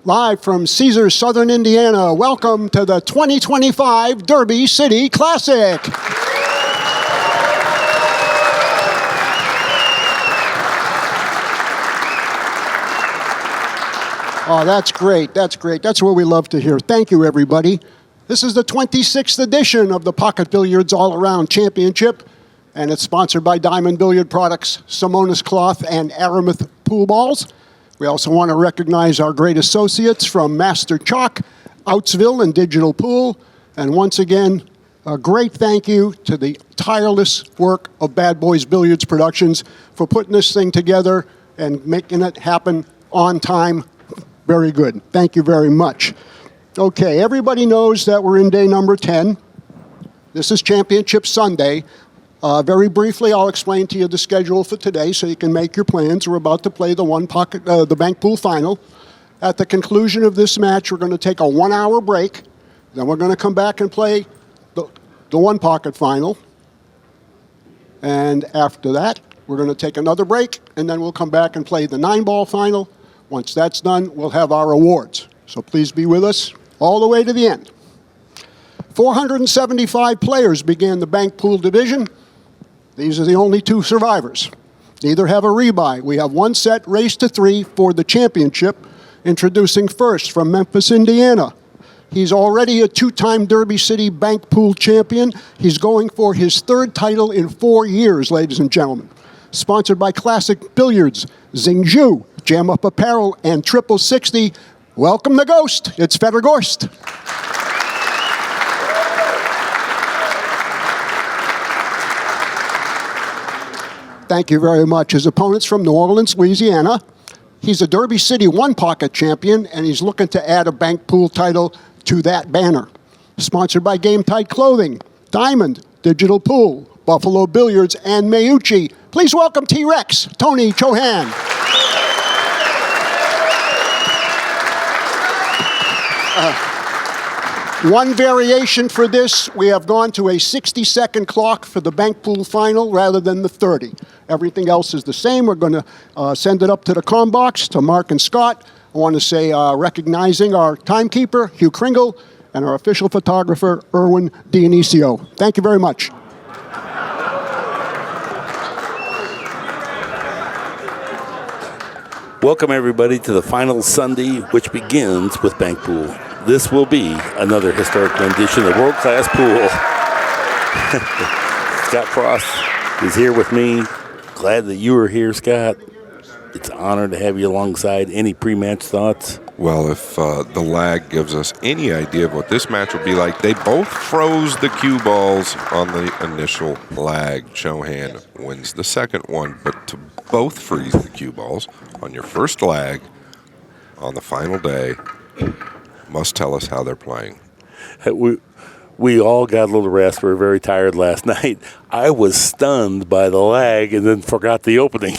Live from Caesars, Southern Indiana, welcome to the 2025 Derby City Classic. Oh, that's great. That's great. That's what we love to hear. Thank you, everybody. This is the 26th edition of the Pocket Billiards All-Around Championship, and it's sponsored by Diamond Billiard Products, Simonis Cloth, and Aramuth Pool Balls. We also want to recognize our great associates from Master Chalk, Outsville, and Digital Pool. And once again, a great thank you to the tireless work of Bad Boys Billiards Productions for putting this thing together and making it happen on time. Very good. Thank you very much. Okay, everybody knows that we're in day number 10. This is Championship Sunday. Very briefly, I'll explain to you the schedule for today so you can make your plans. We're about to play the bank pool final. At the conclusion of this match, we're going to take a 1-hour break. Then we're going to come back and play the one pocket final. And after that, we're going to take another break, and then we'll come back and play the 9-ball final. Once that's done, we'll have our awards. So please be with us all the way to the end. 475 players began the bank pool division. These are the only two survivors. Neither have a rebuy. We have one set raised to 3 for the championship. Introducing first from Memphis, Indiana. He's already a 2-time Derby City bank pool champion. He's going for his 3rd title in 4 years, ladies and gentlemen. Sponsored by Classic Billiards, Xingzhu, Jam Up Apparel, and 6060. Welcome the Ghost. It's FEDOR GORST. Thank you very much. His opponent's from New Orleans, Louisiana. He's a Derby City one-pocket champion, and he's looking to add a bank pool title to that banner. Sponsored by Game Tight Clothing, Diamond, Digital Pool, Buffalo Billiards, and Mayuchi. Please welcome T-Rex, Tony Chohan. One variation for this, we have gone to a 60-second clock for the bank pool final rather than the 30. Everything else is the same. We're going to send it up to the comm box, to Mark and Scott. I want to say recognizing our timekeeper, Hugh Kringle, and our official photographer, Erwin Dionisio. Thank you very much. Welcome, everybody, to the final Sunday, which begins with Bank Pool. This will be another historic rendition of world-class pool. Scott Frost is here with me. Glad that you are here, Scott. It's an honor to have you alongside. Any pre-match thoughts? Well, if the lag gives us any idea of what this match will be like, they both froze the cue balls on the initial lag. Chohan wins the second one, but to both freeze the cue balls on your first lag on the final day must tell us how they're playing. We all got a little rest. We were very tired last night. I was stunned by the lag and then forgot the opening.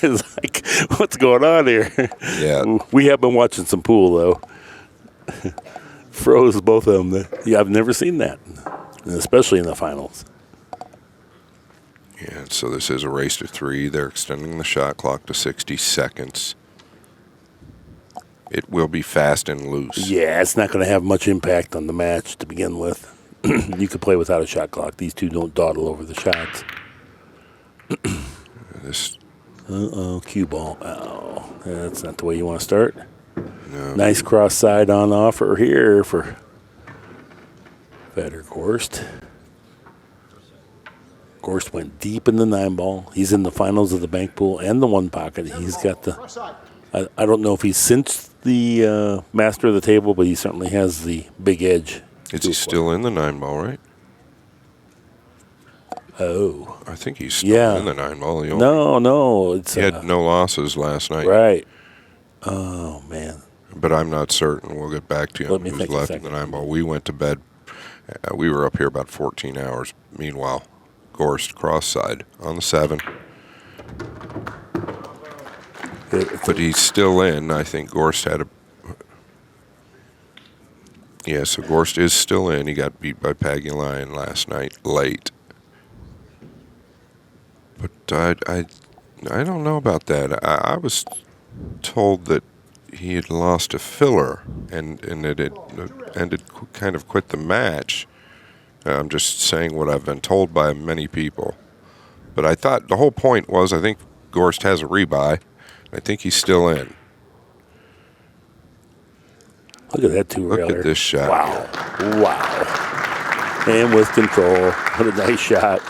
It's like, what's going on here? Yeah. We have been watching some pool, though. Froze both of them. Yeah, I've never seen that, especially in the finals. Yeah, so this is a race to 3. They're extending the shot clock to 60 seconds. It will be fast and loose. Yeah, it's not going to have much impact on the match to begin with. You could play without a shot clock. These two don't dawdle over the shots. Cue ball. Oh, that's not the way you want to start. No. Nice cross side on offer here for FEDOR GORST. GORST went deep in the 9-ball. He's in the finals of the bank pool and the one pocket. He's got the... I don't know if he's cinched the master of the table, but he certainly has the big edge. Is he still in the 9-ball, right? Oh. I think he's still in the 9-ball. No. He had no losses last night. Right. Oh, man. But I'm not certain. We'll get back to you on who's left in the 9-ball. We went to bed. We were up here about 14 hours. Meanwhile, GORST cross-side on the 7. But he's still in. I think GORST had a... Yeah, so GORST is still in. He got beat by Paggy Lion last night late. But I don't know about that. I was told that he had lost a filler, and it had ended kind of quit the match. I'm just saying what I've been told by many people. But I thought the whole point was I think Gorst has a rebuy. I think he's still in. Look at that two-railer. Look at this shot. Wow. Wow. And with control. What a nice shot.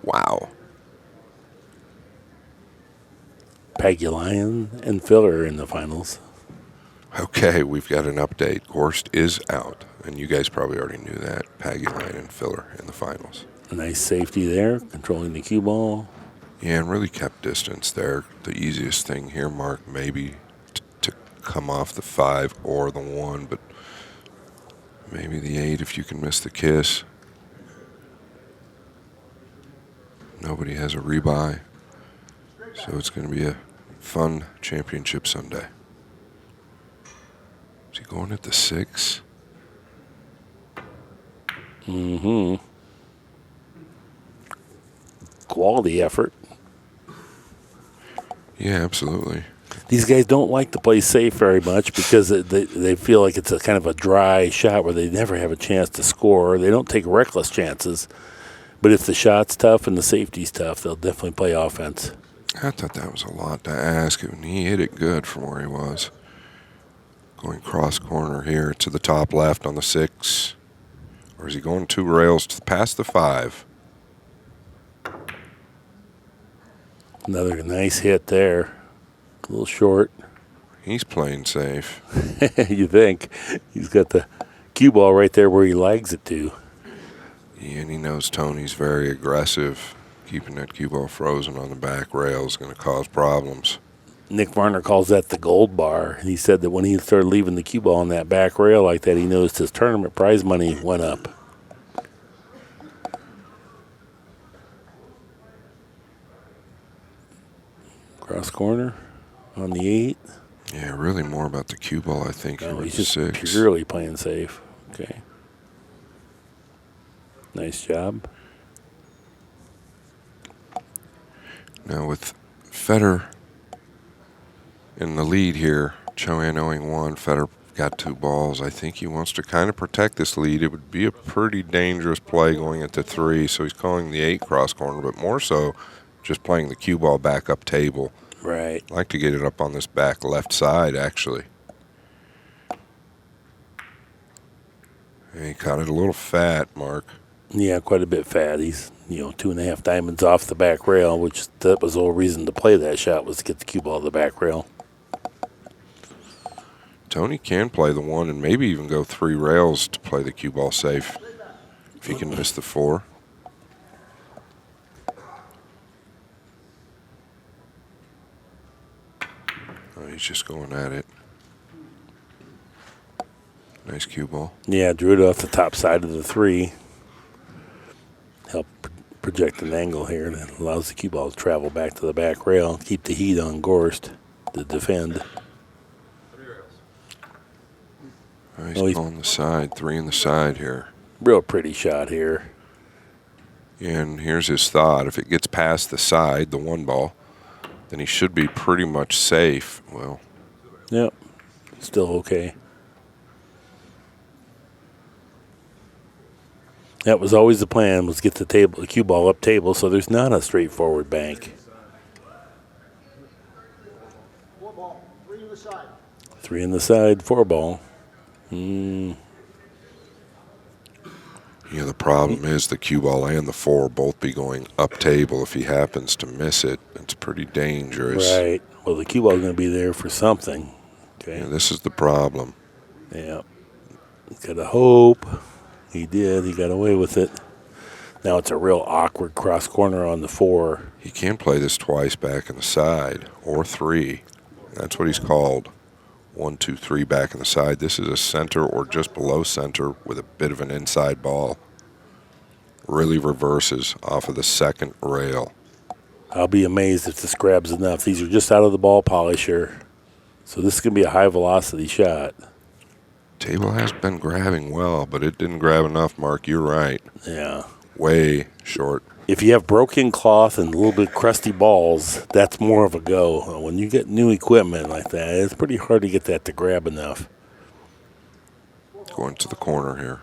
Wow. Pagulayan and Filler in the finals. Okay, we've got an update. Gorst is out, and you guys probably already knew that. Pagulayan and Filler in the finals. A nice safety there, controlling the cue ball. Yeah, and really kept distance there. The easiest thing here, Mark, maybe to come off the 5 or the 1, but maybe the 8 if you can miss the kiss. Nobody has a rebuy, so it's going to be a fun championship Sunday. Is he going at the 6? Mm-hmm. Quality effort. Yeah, absolutely. These guys don't like to play safe very much because they feel like it's a kind of a dry shot where they never have a chance to score. They don't take reckless chances. But if the shot's tough and the safety's tough, they'll definitely play offense. I thought that was a lot to ask, and he hit it good from where he was. Going cross corner here to the top left on the 6. Or is he going 2 rails past the 5? Another nice hit there. A little short. He's playing safe. You think. He's got the cue ball right there where he lags it to. Yeah, and he knows Tony's very aggressive. Keeping that cue ball frozen on the back rail is going to cause problems. Nick Varner calls that the gold bar. And he said that when he started leaving the cue ball on that back rail like that, he noticed his tournament prize money went up. Cross corner on the 8. Yeah, really more about the cue ball, I think. No, Here he's with the just 6. purely playing safe. Okay. Nice job. Now with Feder in the lead here, Chohan owing 1, Feder got 2 balls. I think he wants to kind of protect this lead. It would be a pretty dangerous play going into 3, so he's calling the 8 cross corner, but more so just playing the cue ball back up table. Right. I'd like to get it up on this back left side, actually. And he caught it a little fat, Mark. Yeah, quite a bit fat. He's, 2.5 diamonds off the back rail, which that was the whole reason to play that shot was to get the cue ball to the back rail. Tony can play the 1 and maybe even go 3 rails to play the cue ball safe if he can miss the 4. Oh, he's just going at it. Nice cue ball. Yeah, drew it off the top side of the 3. Help project an angle here that allows the cue ball to travel back to the back rail, keep the heat on Gorst to defend. Oh, he's calling the side, 3 in the side here. Real pretty shot here. And here's his thought. If it gets past the side, the 1 ball, then he should be pretty much safe. Well, Yep, still okay. That was always the plan, was get the cue ball up table, so there's not a straightforward bank. 4 ball, 3 in the side. 3 in the side, 4 ball. the problem is the cue ball and the 4 both be going up table. If he happens to miss it, it's pretty dangerous. Right. Well, the cue ball's going to be there for something. Okay. Yeah, this is the problem. Yeah. Got to hope. He did. He got away with it. Now it's a real awkward cross corner on the 4. He can play this twice back in the side, or 3. That's what he's called. 1, 2, 3 back in the side. This is a center or just below center with a bit of an inside ball. Really reverses off of the second rail. I'll be amazed if this grabs enough. These are just out of the ball polisher. So this is going to be a high velocity shot. Table has been grabbing well, but it didn't grab enough, Mark. You're right. Yeah. Way short. if you have broken cloth and a little bit crusty balls, that's more of a go. When you get new equipment like that, it's pretty hard to get that to grab enough. Going to the corner here.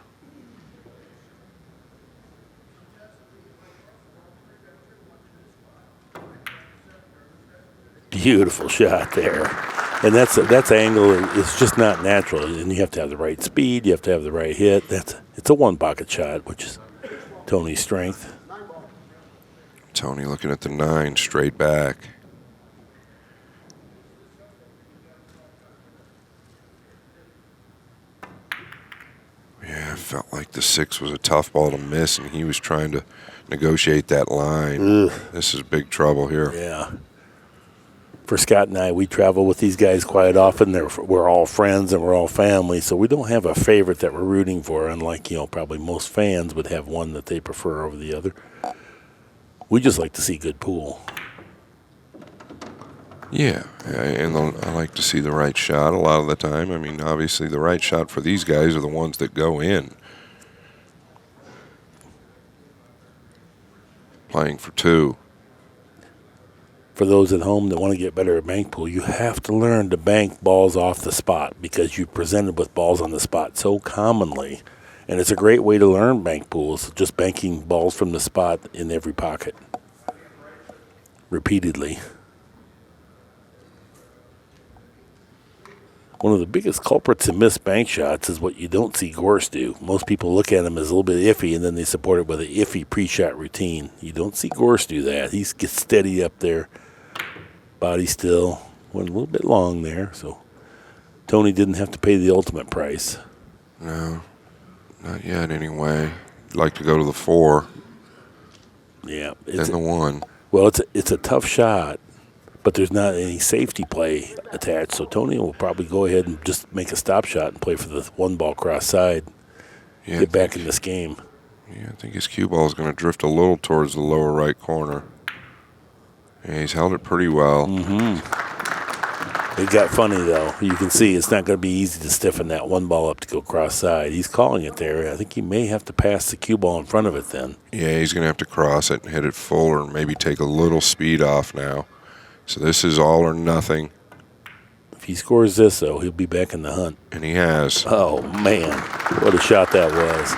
Beautiful shot there. And that's angle. It's just not natural. And you have to have the right speed. You have to have the right hit. It's a one-pocket shot, which is Tony's strength. Tony looking at the 9 straight back. Yeah, it felt like the 6 was a tough ball to miss, and he was trying to negotiate that line. Ugh. This is big trouble here. Yeah. For Scott and I, we travel with these guys quite often. We're all friends and we're all family, so we don't have a favorite that we're rooting for, unlike, probably most fans would have one that they prefer over the other. We just like to see good pool. Yeah, and I like to see the right shot a lot of the time. I mean, obviously the right shot for these guys are the ones that go in. Playing for 2. For those at home that want to get better at bank pool, you have to learn to bank balls off the spot because you're presented with balls on the spot so commonly. And it's a great way to learn bank pools, just banking balls from the spot in every pocket repeatedly. One of the biggest culprits in missed bank shots is what you don't see Gorst do. Most people look at him as a little bit iffy, and then they support it with an iffy pre-shot routine. You don't see Gorst do that. He gets steady up there, body still. Went a little bit long there, so Tony didn't have to pay the ultimate price. No, not yet anyway. I'd like to go to the 4. Yeah. Then the 1. Well, it's a tough shot, but there's not any safety play attached, so Tony will probably go ahead and just make a stop shot and play for the 1 ball cross side. Yeah, Get back in this game. Yeah, I think his cue ball is going to drift a little towards the lower right corner. Yeah, he's held it pretty well. It got funny, though. You can see it's not going to be easy to stiffen that 1 ball up to go cross side. He's calling it there. I think he may have to pass the cue ball in front of it then. Yeah, he's going to have to cross it and hit it full or maybe take a little speed off now. So this is all or nothing. If he scores this, though, he'll be back in the hunt. And he has. Oh, man. What a shot that was.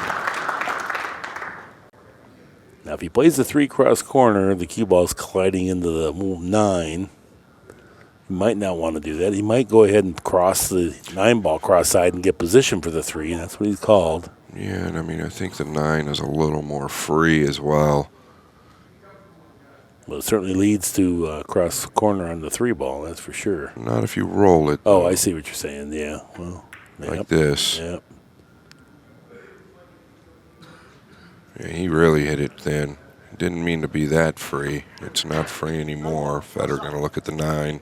Now, if he plays the 3 cross corner, the cue ball's colliding into the 9. He might not want to do that. He might go ahead and cross the 9 ball cross side and get position for the 3. That's what he's called. Yeah, and I mean, I think the 9 is a little more free as well. Well, it certainly leads to cross corner on the 3 ball, that's for sure. Not if you roll it. Oh, I see what you're saying, yeah. Well, like this. Yep. Yeah, he really hit it thin. Didn't mean to be that free. It's not free anymore. FEDOR going to look at the 9.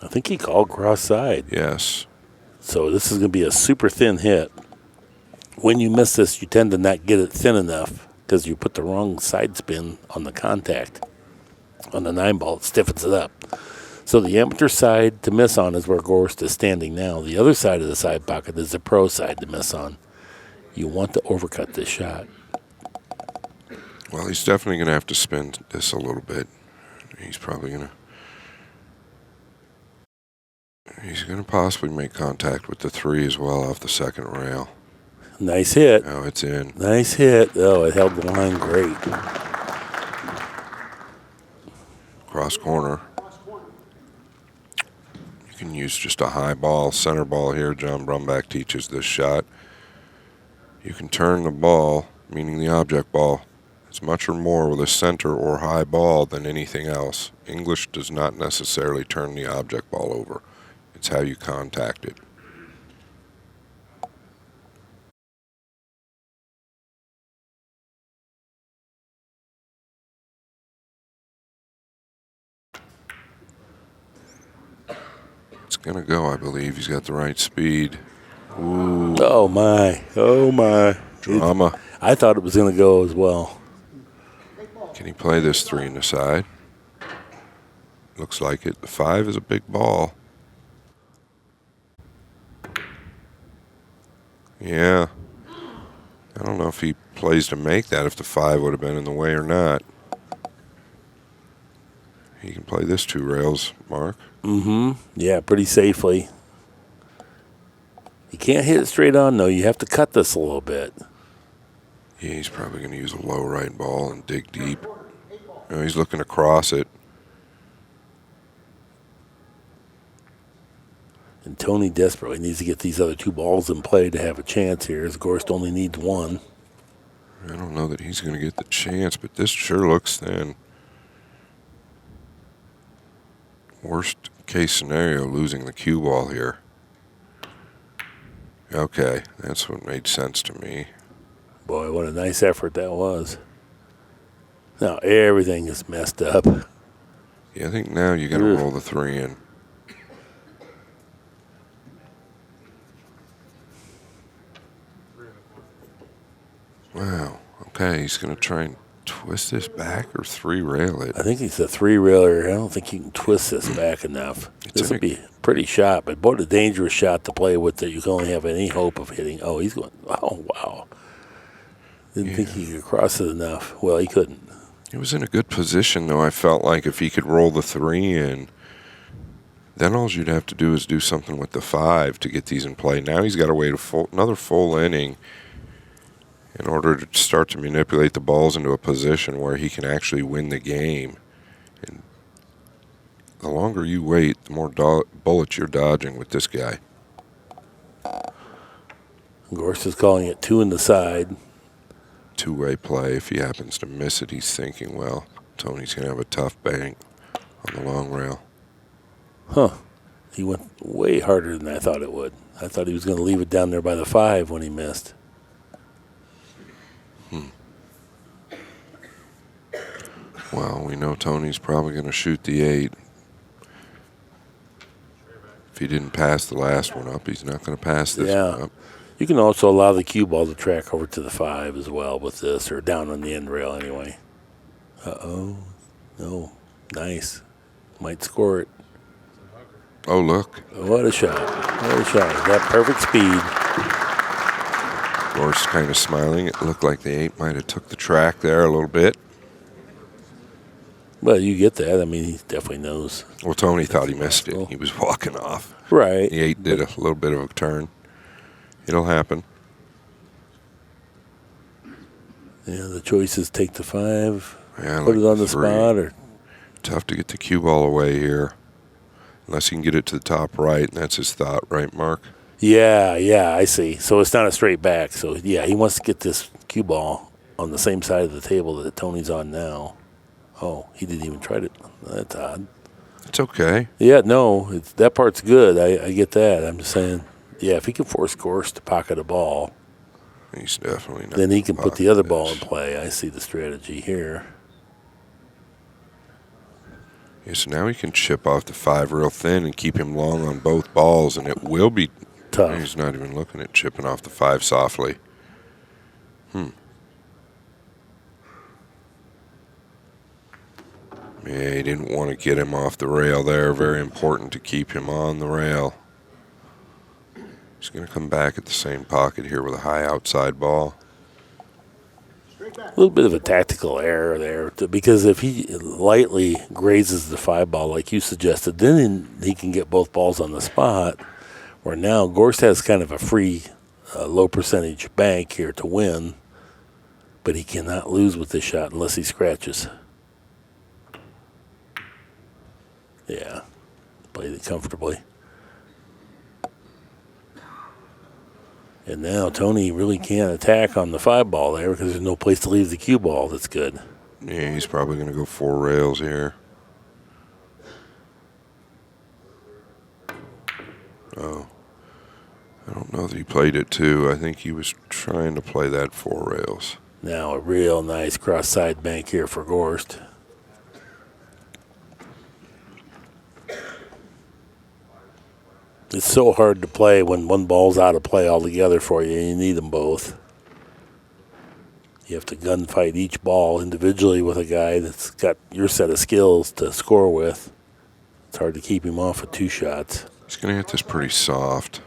I think he called cross side. Yes. So this is going to be a super thin hit. When you miss this, you tend to not get it thin enough because you put the wrong side spin on the contact. On the 9 ball, it stiffens it up. So the amateur side to miss on is where Gorst is standing now. The other side of the side pocket is the pro side to miss on. You want to overcut this shot. Well, he's definitely going to have to spin this a little bit. He's probably going to... He's going to possibly make contact with the 3 as well off the second rail. Nice hit. Oh, it's in. Nice hit. Oh, it held the line great. Cross corner. You can use just a high ball, center ball here. John Brumback teaches this shot. You can turn the ball, meaning the object ball, as much or more with a center or high ball than anything else. English does not necessarily turn the object ball over. It's how you contact it. It's going to go, I believe. He's got the right speed. Ooh. Oh, my. Oh, my. Drama. I thought it was going to go as well. Can he play this 3 in the side? Looks like it. The 5 is a big ball. Yeah. I don't know if he plays to make that if the 5 would have been in the way or not. He can play this 2 rails, Mark. Yeah, pretty safely. You can't hit it straight on, though. You have to cut this a little bit. Yeah, he's probably going to use a low right ball and dig deep. No, he's looking to cross it. And Tony desperately needs to get these other 2 balls in play to have a chance here, as Gorst only needs 1. I don't know that he's going to get the chance, but this sure looks thin. Worst case scenario, losing the cue ball here. Okay, that's what made sense to me. Boy, what a nice effort that was. Now everything is messed up. Yeah, I think now you got to roll the 3 in. Wow. Okay, he's going to try and twist this back or 3 rail it. I think he's a 3-railer. I don't think you can twist this back enough. This would be a pretty shot, but what a dangerous shot to play with that you can only have any hope of hitting. Oh, he's going, oh, wow. Didn't think he could cross it enough. Well, he couldn't. He was in a good position, though. I felt like if he could roll the 3 in, then all you'd have to do is do something with the 5 to get these in play. Now he's got to wait another full inning in order to start to manipulate the balls into a position where he can actually win the game. And the longer you wait, the more bullets you're dodging with this guy. Gorst is calling it 2 in the side. 2-way play. If he happens to miss it, he's thinking, well, Tony's going to have a tough bank on the long rail. Huh. He went way harder than I thought it would. I thought he was going to leave it down there by the 5 when he missed. Well, we know Tony's probably going to shoot the 8. If he didn't pass the last one up, he's not going to pass this one up. You can also allow the cue ball to track over to the 5 as well with this, or down on the end rail anyway. Uh-oh. No. Nice. Might score it. Oh, look. What a shot. What a shot. That perfect speed. Gorst kind of smiling. It looked like the 8 might have took the track there a little bit. Well, you get that. I mean, he definitely knows. Well, Tony thought he missed it. He was walking off. Right. The 8 did a little bit of a turn. It'll happen. Yeah, the choice is take the 5, Yeah, put like it on the 3. spot, or Tough to get the cue ball away here. Unless he can get it to the top right, and that's his thought, right, Mark? Yeah, I see. So it's not a straight back. So, yeah, he wants to get this cue ball on the same side of the table that Tony's on now. Oh, he didn't even try to. That's odd. It's okay. Yeah, no, that part's good. I get that. I'm just saying, yeah, if he can force Gorst to pocket a ball, He's definitely not. then he can put the other this. ball in play. I see the strategy here. Yeah, so now he can chip off the 5 real thin and keep him long on both balls, and it will be Tough. He's not even looking at chipping off the 5 softly. Yeah, he didn't want to get him off the rail there. Very important to keep him on the rail. He's going to come back at the same pocket here with a high outside ball. A little bit of a tactical error there, because if he lightly grazes the 5 ball like you suggested, then he can get both balls on the spot, where now Gorst has kind of a free low percentage bank here to win, but he cannot lose with this shot unless he scratches. Yeah, played it comfortably. And now Tony really can't attack on the 5 ball there because there's no place to leave the cue ball that's good. Yeah, he's probably going to go 4 rails here. Oh, I don't know that he played it too. I think he was trying to play that 4 rails. Now a real nice cross-side bank here for Gorst. It's so hard to play when one ball's out of play altogether for you. You need them both. You have to gunfight each ball individually with a guy that's got your set of skills to score with. It's hard to keep him off with 2 shots. He's going to hit this pretty soft.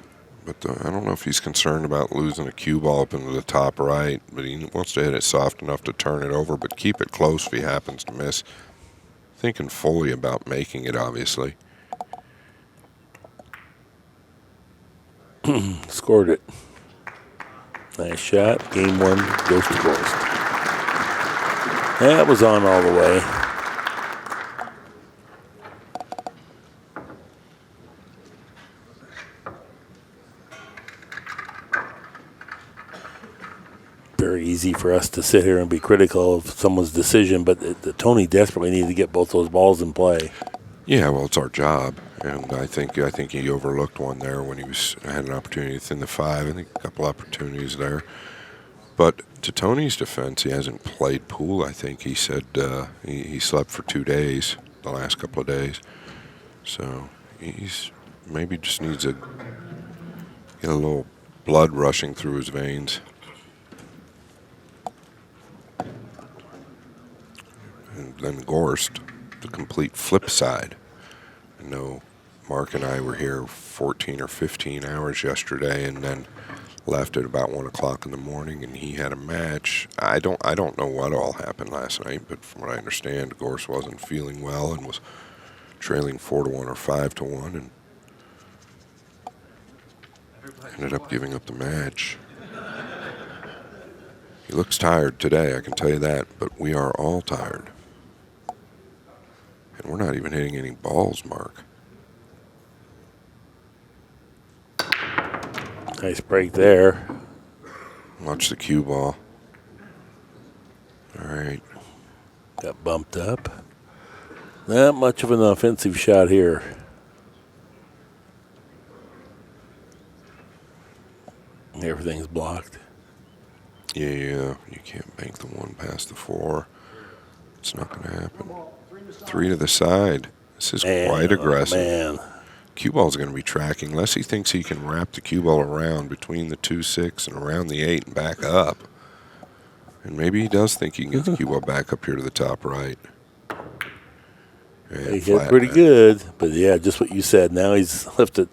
But I don't know if he's concerned about losing a cue ball up into the top right, but he wants to hit it soft enough to turn it over, but keep it close if he happens to miss. Thinking fully about making it, obviously. Scored it. Nice shot. Game 1 goes to Gorst. That was on all the way. Very easy for us to sit here and be critical of someone's decision, but Tony desperately needed to get both those balls in play. Yeah, well, it's our job, and I think he overlooked one there when he had an opportunity within the 5. I think a couple opportunities there. But to Tony's defense, he hasn't played pool. I think he said he slept for 2 days, the last couple of days. So he's maybe just needs to get a little blood rushing through his veins. And then Gorst, the complete flip side. I know Mark and I were here 14 or 15 hours yesterday, and then left at about 1 o'clock in the morning, and he had a match. I don't know what all happened last night, but from what I understand, Gorst wasn't feeling well and was trailing 4-1 or 5-1, and ended up giving up the match. He looks tired today, I can tell you that, but we are all tired. And we're not even hitting any balls, Mark. Nice break there. Watch the cue ball. All right. Got bumped up. Not much of an offensive shot here. Everything's blocked. Yeah, you can't bank the 1 past the 4. It's not going to happen. 3 to the side. This is quite aggressive. Man. Cue ball's going to be tracking unless he thinks he can wrap the cue ball around between the 2-6 and around the 8 and back up. And maybe he does think he can get the cue ball back up here to the top right. He hit pretty good, but yeah, just what you said. Now he's lifted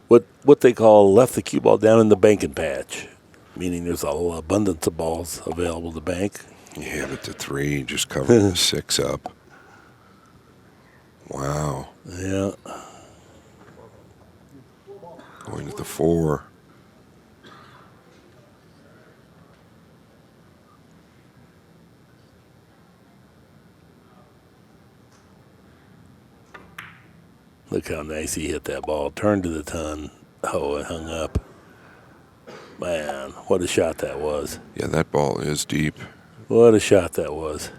what they call left the cue ball down in the banking patch, meaning there's an abundance of balls available to bank. Yeah, but the 3 just covered the 6 up. Wow. Yeah. Going to the 4. Look how nice he hit that ball. Turned to the ton. Oh, it hung up. Man, what a shot that was. Yeah, that ball is deep. What a shot that was.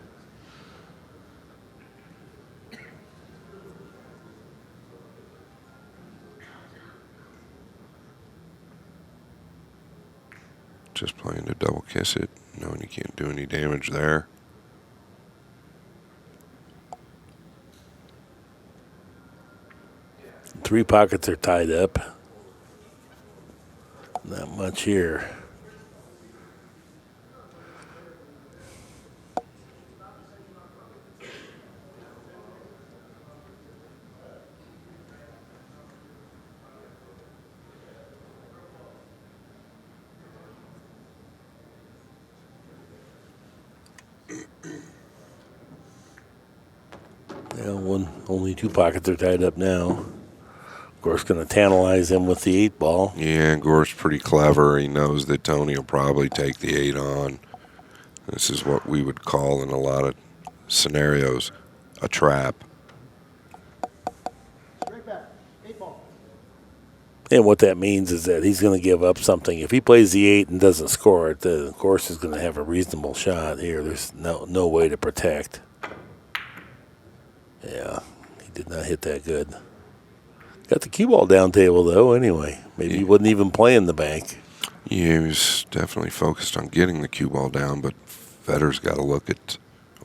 Just playing to double kiss it, knowing you can't do any damage there. Three pockets are tied up. Not much here. Yeah, only 2 pockets are tied up now. Of course, going to tantalize him with the 8 ball. Yeah, Gore's pretty clever. He knows that Tony will probably take the 8 on. This is what we would call in a lot of scenarios a trap. Straight back. 8 ball. And what that means is that he's going to give up something. If he plays the 8 and doesn't score it, then of course he's going to have a reasonable shot here. There's no way to protect. Yeah, he did not hit that good. Got the cue ball down table, though, anyway. Maybe he wouldn't even play in the bank. Yeah, he was definitely focused on getting the cue ball down, but FEDOR's got to look at,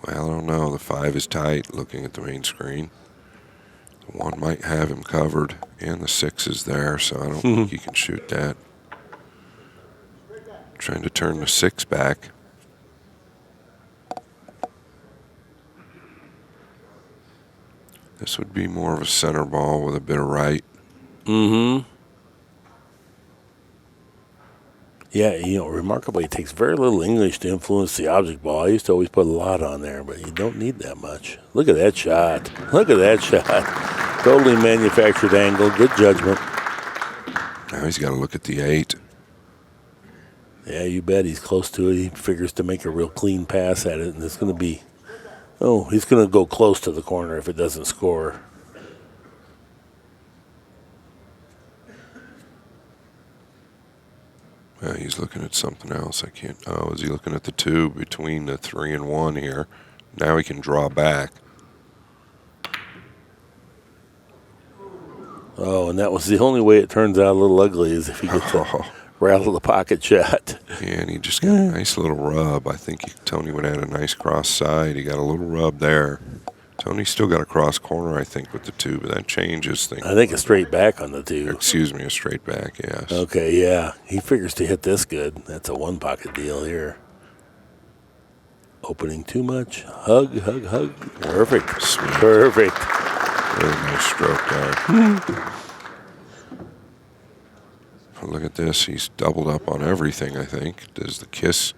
well, I don't know. The 5 is tight, looking at the main screen. The 1 might have him covered, and the 6 is there, so I don't think he can shoot that. Trying to turn the 6 back. This would be more of a center ball with a bit of right. Mm-hmm. Yeah, remarkably, it takes very little English to influence the object ball. I used to always put a lot on there, but you don't need that much. Look at that shot. Look at that shot. Totally manufactured angle. Good judgment. Now he's got to look at the 8. Yeah, you bet he's close to it. He figures to make a real clean pass at it, and it's going to be, he's going to go close to the corner if it doesn't score. He's looking at something else. I can't. Oh, is he looking at the 2 between the 3 and 1 here? Now he can draw back. Oh, and that was the only way it turns out a little ugly is if he gets a rattle the pocket shot. Yeah, and he just got a nice little rub. I think Tony would add a nice cross side. He got a little rub there. Tony's still got a cross corner, I think, with the 2, but that changes things. I think a straight back on the 2. Excuse me, a straight back, yes. Okay, yeah. He figures to hit this good. That's a one-pocket deal here. Opening too much. Hug, hug, hug. Perfect. Sweet. Perfect. Really nice stroke there. Look at this. He's doubled up on everything, I think. Does the kiss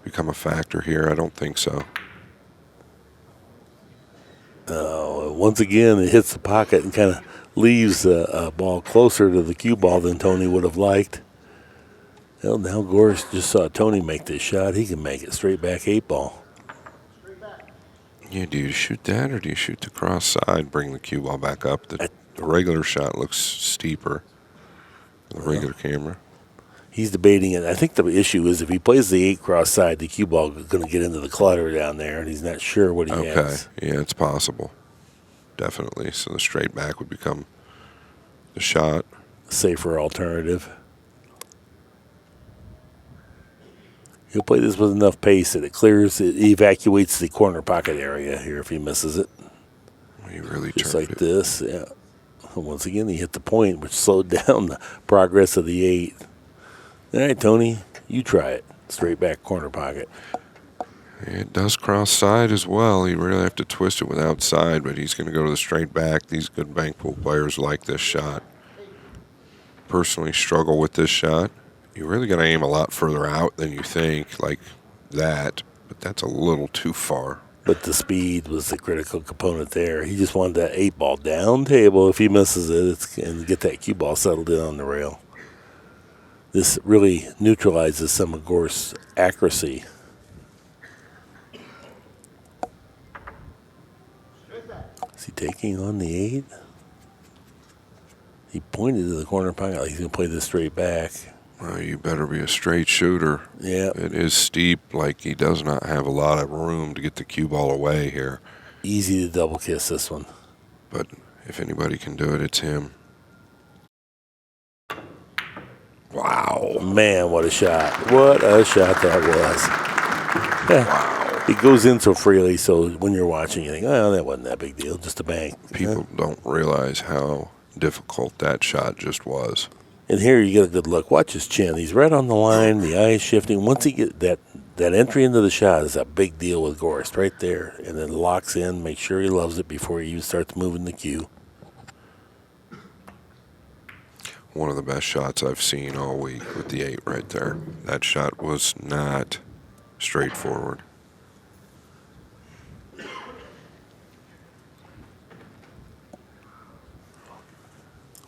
become a factor here? I don't think so. Once again, it hits the pocket and kind of leaves a ball closer to the cue ball than Tony would have liked. Well, now Gorst just saw Tony make this shot. He can make it straight back 8 ball. Yeah, do you shoot that or do you shoot the cross side, bring the cue ball back up? The regular shot looks steeper. The regular camera. He's debating it. I think the issue is if he plays the 8 cross side, the cue ball is going to get into the clutter down there, and he's not sure what he has. Okay, yeah, it's possible. Definitely. So the straight back would become the shot. Safer alternative. He'll play this with enough pace that it clears, it evacuates the corner pocket area here if he misses it. He really Just turned like it. this, yeah. Once again, he hit the point, which slowed down the progress of the 8. All right, Tony, you try it. Straight back corner pocket. It does cross side as well. You really have to twist it with outside, but he's going to go to the straight back. These good bank pool players like this shot. Personally struggle with this shot. You really got to aim a lot further out than you think, like that, but that's a little too far. But the speed was the critical component there. He just wanted that 8 ball down table. If he misses it, and get that cue ball settled in on the rail. This really neutralizes some of Gorst's accuracy. Is he taking on the 8? He pointed to the corner pocket like he's going to play this straight back. Well, you better be a straight shooter. Yeah. It is steep, like he does not have a lot of room to get the cue ball away here. Easy to double kiss this one. But if anybody can do it, it's him. Wow. Man, what a shot. What a shot that was. Yeah. Wow. It goes in so freely, so when you're watching, you think, oh, that wasn't that big deal, just a bank. People don't realize how difficult that shot just was. And here you get a good look. Watch his chin. He's right on the line. The eye is shifting. Once he gets that entry into the shot is a big deal with Gorst right there. And then locks in, makes sure he loves it before he even starts moving the cue. One of the best shots I've seen all week with the 8 right there. That shot was not straightforward.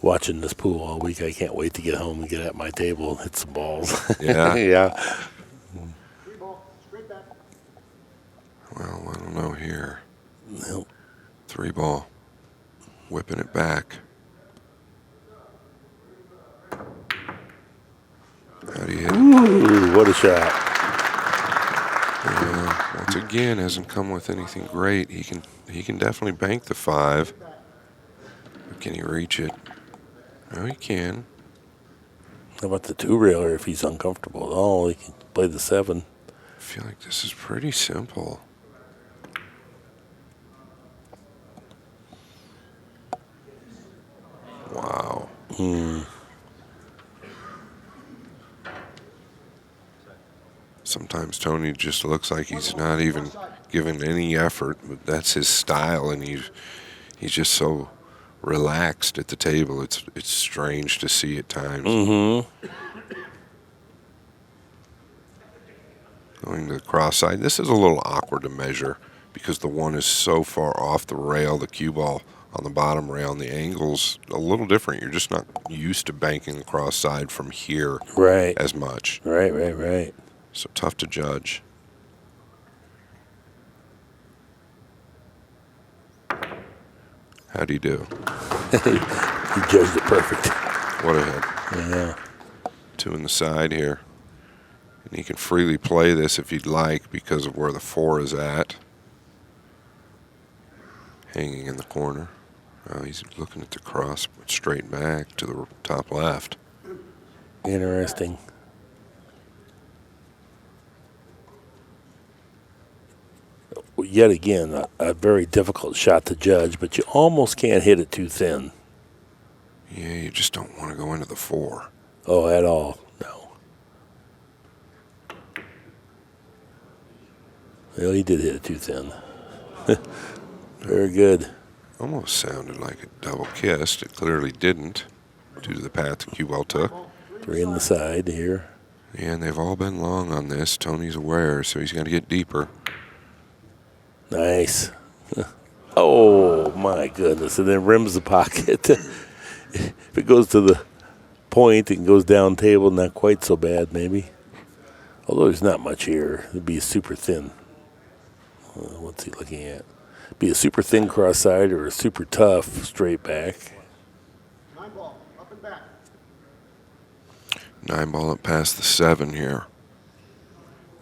Watching this pool all week, I can't wait to get home and get at my table and hit some balls. Yeah? Yeah. Well, I don't know here. Nope. 3 ball. Whipping it back. How do you hit it? Ooh, what a shot. Yeah, once again, hasn't come with anything great. He can definitely bank the 5. But can he reach it? No, he can. How about the 2-railer if he's uncomfortable? Oh, he can play the 7. I feel like this is pretty simple. Wow. Sometimes Tony just looks like he's not even giving any effort, but that's his style, and he's just so relaxed at the table. It's strange to see at times. Mm-hmm. Going to the cross side. This is a little awkward to measure because the one is so far off the rail, the cue ball on the bottom rail, and the angle's a little different. You're just not used to banking the cross side from here Right. as much. Right. So tough to judge. How'd he do? He judged it perfect. What a hit. Yeah. 2 in the side here. And he can freely play this if he'd like because of where the 4 is at. Hanging in the corner. He's looking at the cross straight back to the top left. Interesting. Yet again, a very difficult shot to judge, but you almost can't hit it too thin. Yeah, you just don't want to go into the 4. Oh, at all. No. Well, he did hit it too thin. Very good. Almost sounded like it double kissed. It clearly didn't due to the path the cue ball took. 3 in the side here. Yeah, and they've all been long on this. Tony's aware, so he's got to get deeper. Nice. Oh, my goodness. And then rims the pocket. If it goes to the point and goes down table, not quite so bad, maybe. Although there's not much here. It'd be super thin. What's he looking at? Be a super thin cross side or a super tough straight back. 9 ball, up and back. 9 ball up past the 7 here.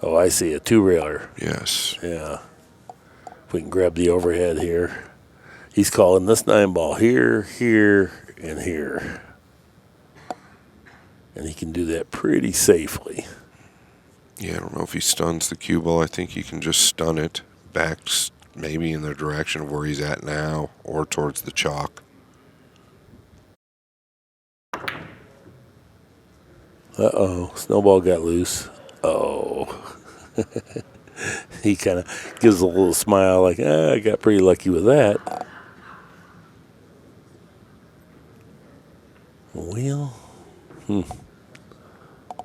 Oh, I see. A 2-railer. Yes. Yeah. If we can grab the overhead here. He's calling this 9 ball here, here, and here. And he can do that pretty safely. Yeah, I don't know if he stuns the cue ball. I think he can just stun it back maybe in the direction of where he's at now or towards the chalk. Uh-oh. Snowball got loose. Oh. He kind of gives a little smile like, I got pretty lucky with that. Well,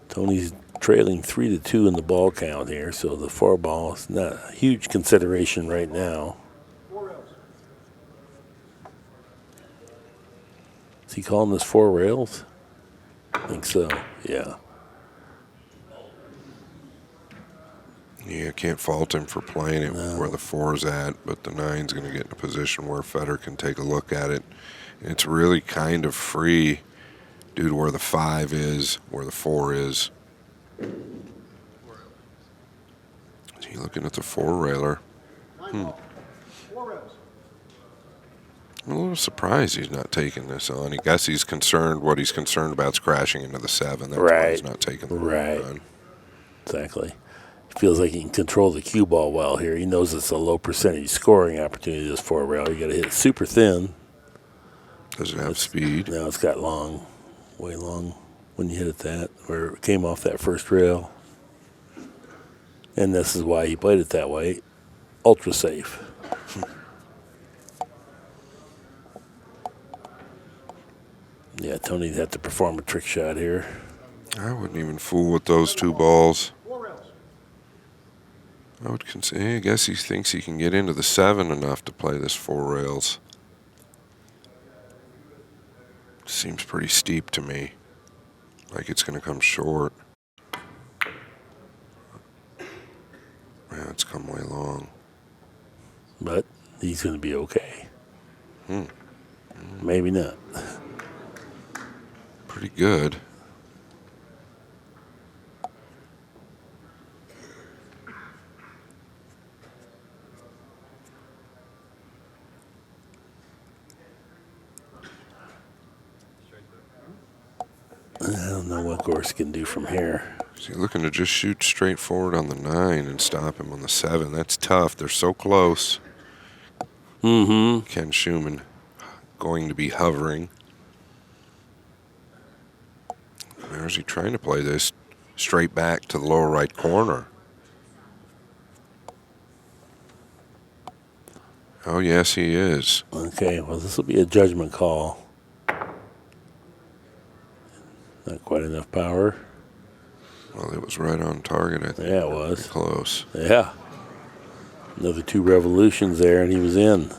Tony's trailing 3-2 in the ball count here, so the 4 ball is not a huge consideration right now. 4 rails. Is he calling this 4 rails? I think so, yeah. Yeah, can't fault him for playing it where the 4's at, but the 9's going to get in a position where FEDOR can take a look at it. And it's really kind of free due to where the 5 is, where the 4 is. Is he looking at the 4-railer? 9 ball, 4 rails. I'm a little surprised he's not taking this on. I guess he's concerned. What he's concerned about is crashing into the 7. That's why he's not taking the run. Exactly. Feels like he can control the cue ball well here. He knows it's a low percentage scoring opportunity, this 4-rail. You got to hit it super thin. Does it have speed? No, it's got long, way long when you hit it that, where it came off that first rail. And this is why he played it that way. Ultra safe. Yeah, Tony'd have to perform a trick shot here. I wouldn't even fool with those 2 balls. 4 rails. I guess he thinks he can get into the 7 enough to play this 4 rails. Seems pretty steep to me. Like it's going to come short. Yeah, it's come way long. But he's going to be okay. Maybe not. Pretty good. I don't know what Gorst can do from here. Is he looking to just shoot straight forward on the 9 and stop him on the 7? That's tough. They're so close. Ken Schumann going to be hovering. Or is he trying to play this straight back to the lower right corner? Oh, yes, he is. Okay, well, this will be a judgment call. Not quite enough power. Well, it was right on target, I think. Yeah, it was. Pretty close. Yeah. Another 2 revolutions there, and he was in.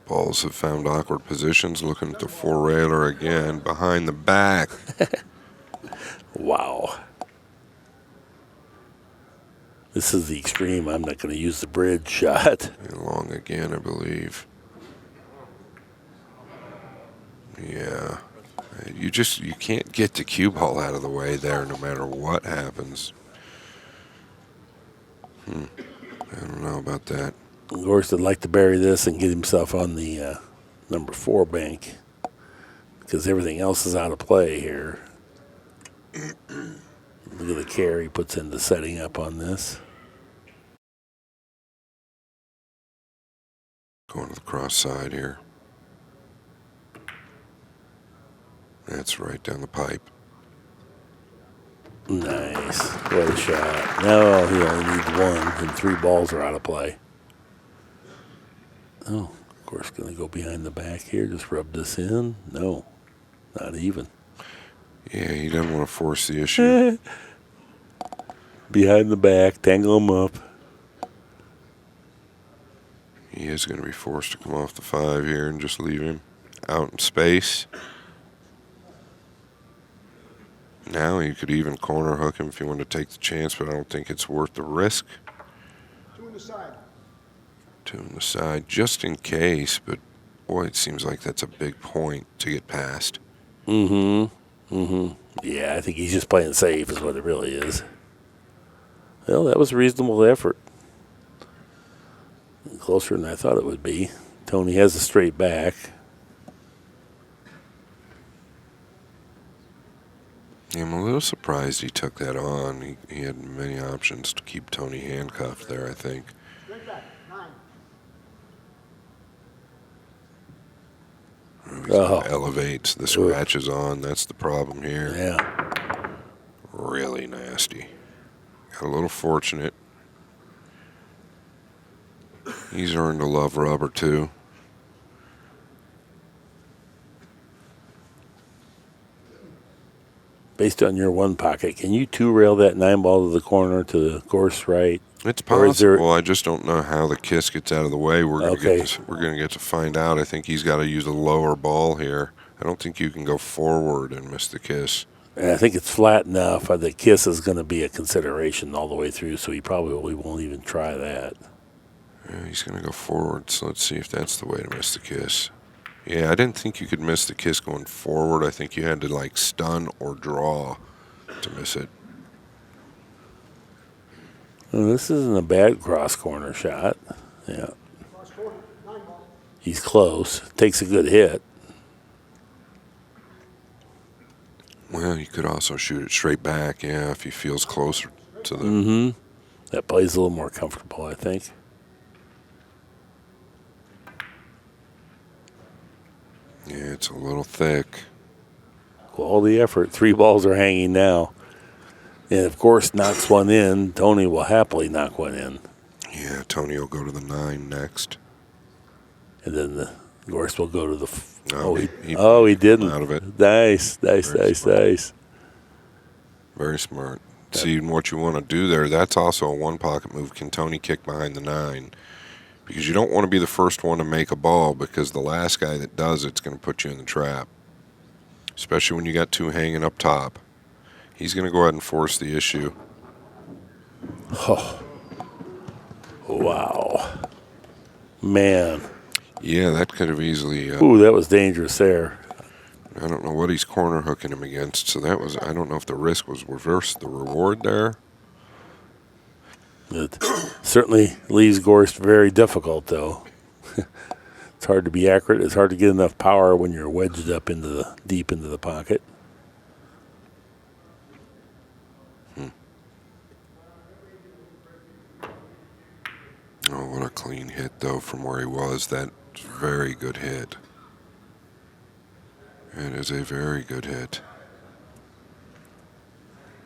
Balls have found awkward positions, looking at the 4-railer again, behind the back. Wow. This is the extreme. I'm not going to use the bridge shot. Long again, I believe. Yeah. You can't get the cue ball out of the way there no matter what happens. I don't know about that. Gorst would like to bury this and get himself on the number 4 bank because everything else is out of play here. Look at the care he puts into setting up on this. Going to the cross side here. That's right down the pipe. Nice. What a shot. No, he only needs 1, and 3 balls are out of play. Oh, of course, going to go behind the back here. Just rub this in. No, not even. Yeah, he doesn't want to force the issue. Behind the back, tangle him up. He is going to be forced to come off the 5 here and just leave him out in space. Now you could even corner hook him if you want to take the chance, but I don't think it's worth the risk. 2 in the side. 2 in the side, just in case, but boy, it seems like that's a big point to get past. Yeah, I think he's just playing safe is what it really is. Well, that was a reasonable effort. Closer than I thought it would be. Tony has a straight back. Yeah, I'm a little surprised he took that on. He had many options to keep Tony handcuffed there, I think. Straight back. 9. Elevates the scratches on. That's the problem here. Yeah. Really nasty. Got a little fortunate. He's earned a love rub or 2. Based on your 1 pocket, can you 2-rail that 9 ball to the corner to the Gorst right? It's possible. I just don't know how the kiss gets out of the way. We're going to get to find out. I think he's got to use a lower ball here. I don't think you can go forward and miss the kiss. And I think it's flat enough. The kiss is going to be a consideration all the way through, so he probably won't even try that. Yeah, he's going to go forward, so let's see if that's the way to miss the kiss. Yeah, I didn't think you could miss the kiss going forward. I think you had to, like, stun or draw to miss it. Well, this isn't a bad cross-corner shot. Yeah. He's close. Takes a good hit. Well, you could also shoot it straight back, yeah, if he feels closer to the... That play's a little more comfortable, I think. Yeah, it's a little thick. Quality effort. 3 balls are hanging now. And, of course, knocks one in. Tony will happily knock one in. Yeah, Tony will go to the 9 next. And then the Gorst will go to the... he didn't. Out of it. Nice. Very smart. See, what you want to do there, that's also a 1-pocket move. Can Tony kick behind the 9? Because you don't want to be the first one to make a ball, because the last guy that does it's going to put you in the trap. Especially when you got 2 hanging up top. He's going to go ahead and force the issue. Oh. Wow. Man. Yeah, that could have easily... Ooh, that was dangerous there. I don't know what he's corner hooking him against, so that was... I don't know if the risk was reverse the reward there. It certainly leaves Gorst very difficult, though. It's hard to be accurate. It's hard to get enough power when you're wedged up deep into the pocket. Oh, what a clean hit, though, from where he was. That's a very good hit. It is a very good hit.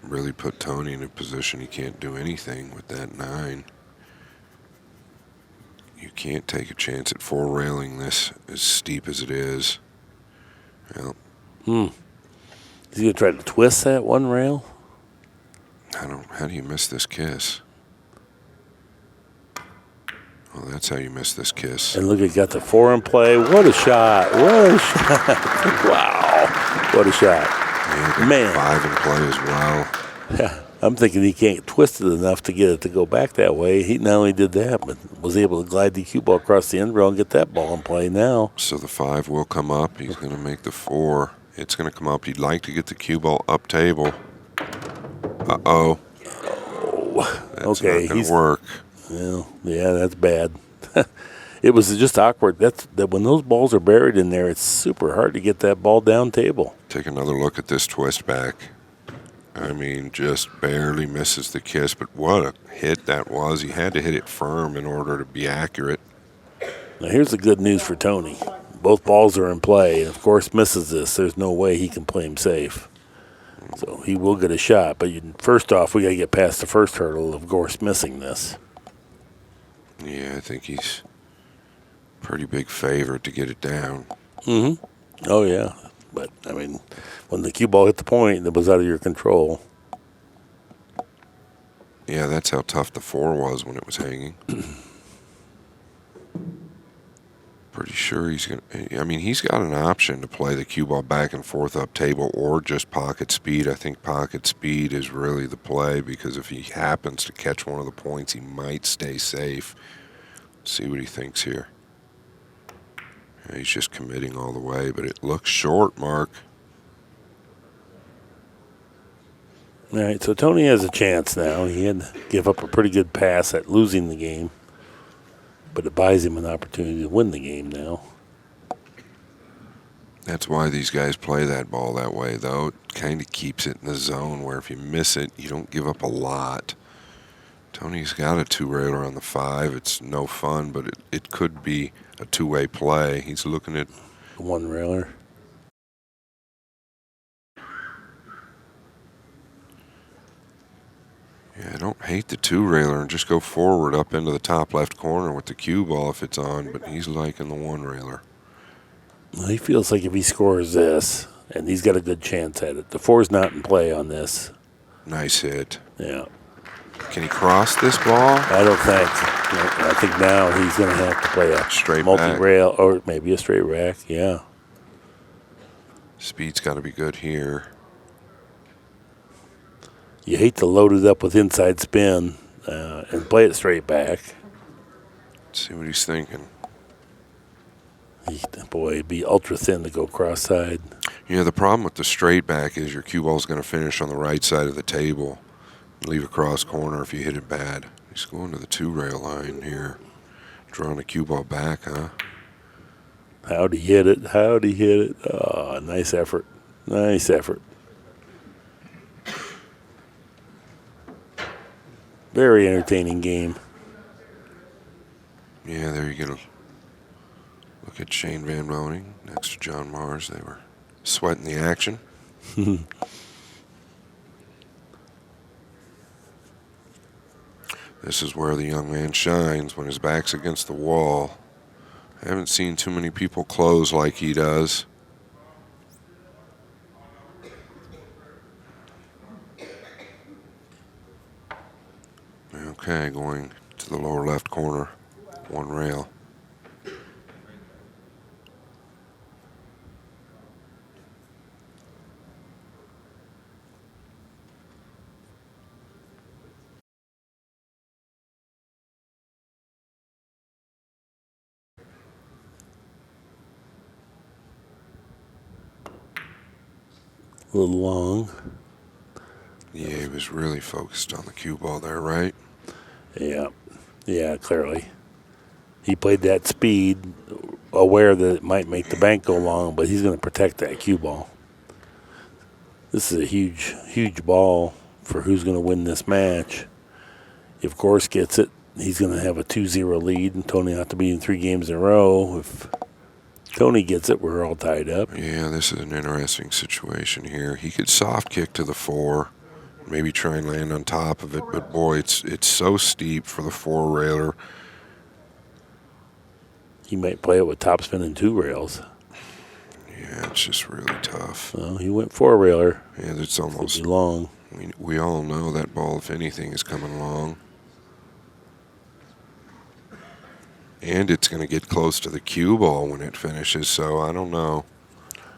Really put Tony in a position he can't do anything with that 9. You can't take a chance at 4-railing this as steep as it is. Well, Is he going to try to twist that one rail? How do you miss this kiss? Well, that's how you miss this kiss. And look, he got the 4 in play. What a shot. What a shot. Wow. What a shot. Yeah, Man. 5 in play as well. Yeah. I'm thinking he can't twist it enough to get it to go back that way. He not only did that, but was able to glide the cue ball across the end rail and get that ball in play now. So the 5 will come up. He's going to make the 4. It's going to come up. He'd like to get the cue ball up table. Uh-oh. That's Okay, not going to work. Well, yeah, that's bad. It was just awkward. That when those balls are buried in there, it's super hard to get that ball down table. Take another look at this twist back. I mean, just barely misses the kiss, but what a hit that was. He had to hit it firm in order to be accurate. Now, here's the good news for Tony. Both balls are in play, and of course, misses this. There's no way he can play him safe. So he will get a shot, but first off, we got to get past the first hurdle of Gorst missing this. Yeah, I think he's pretty big favorite to get it down. Mm-hmm. Oh, yeah. But, I mean, when the cue ball hit the point, it was out of your control. Yeah, that's how tough the 4 was when it was hanging. Pretty sure he's going to... I mean, he's got an option to play the cue ball back and forth up table or just pocket speed. I think pocket speed is really the play because if he happens to catch one of the points, he might stay safe. Let's see what he thinks here. Yeah, he's just committing all the way, but it looks short, Mark. All right, so Tony has a chance now. He had to give up a pretty good pass at losing the game, but it buys him an opportunity to win the game now. That's why these guys play that ball that way, though. It kind of keeps it in the zone where if you miss it, you don't give up a lot. Tony's got a 2-railer on the 5. It's no fun, but it could be a 2-way play. He's looking at... 1-railer. Yeah, I don't hate the 2-railer and just go forward up into the top left corner with the cue ball if it's on, but he's liking the 1-railer. Well, he feels like if he scores this, and he's got a good chance at it. The 4's not in play on this. Nice hit. Yeah. Can he cross this ball? I don't think. I think now he's going to have to play a straight multi-rail or maybe a straight rack. Yeah. Speed's got to be good here. You hate to load it up with inside spin and play it straight back. Let's see what he's thinking. Boy, it'd be ultra thin to go cross-side. Yeah, the problem with the straight back is your cue ball's going to finish on the right side of the table. Leave a cross corner if you hit it bad. He's going to the 2-rail line here. Drawing the cue ball back, huh? How'd he hit it? How'd he hit it? Oh, nice effort. Nice effort. Very entertaining game. Yeah, there you go. Look at Shane Van Moning next to John Mars. They were sweating the action. This is where the young man shines, when his back's against the wall. I haven't seen too many people close like he does. Okay, going to the lower left corner, 1-rail. A little long. Yeah, he was really focused on the cue ball there, right? Yeah. Yeah, clearly. He played that speed, aware that it might make the bank go long, but he's going to protect that cue ball. This is a huge, huge ball for who's going to win this match. If Gorst gets it, he's going to have a 2-0 lead, and Tony will have to be in 3 games in a row. If Tony gets it, we're all tied up. Yeah, this is an interesting situation here. He could soft kick to the 4, maybe try and land on top of it, but boy, it's so steep for the 4-railer. He might play it with topspin and 2 rails. Yeah, Yeah, it's just really tough. Well, he went four-railer. Yeah, it's almost long. We all know that ball, if anything, is coming long. And it's going to get close to the cue ball when it finishes, so I don't know.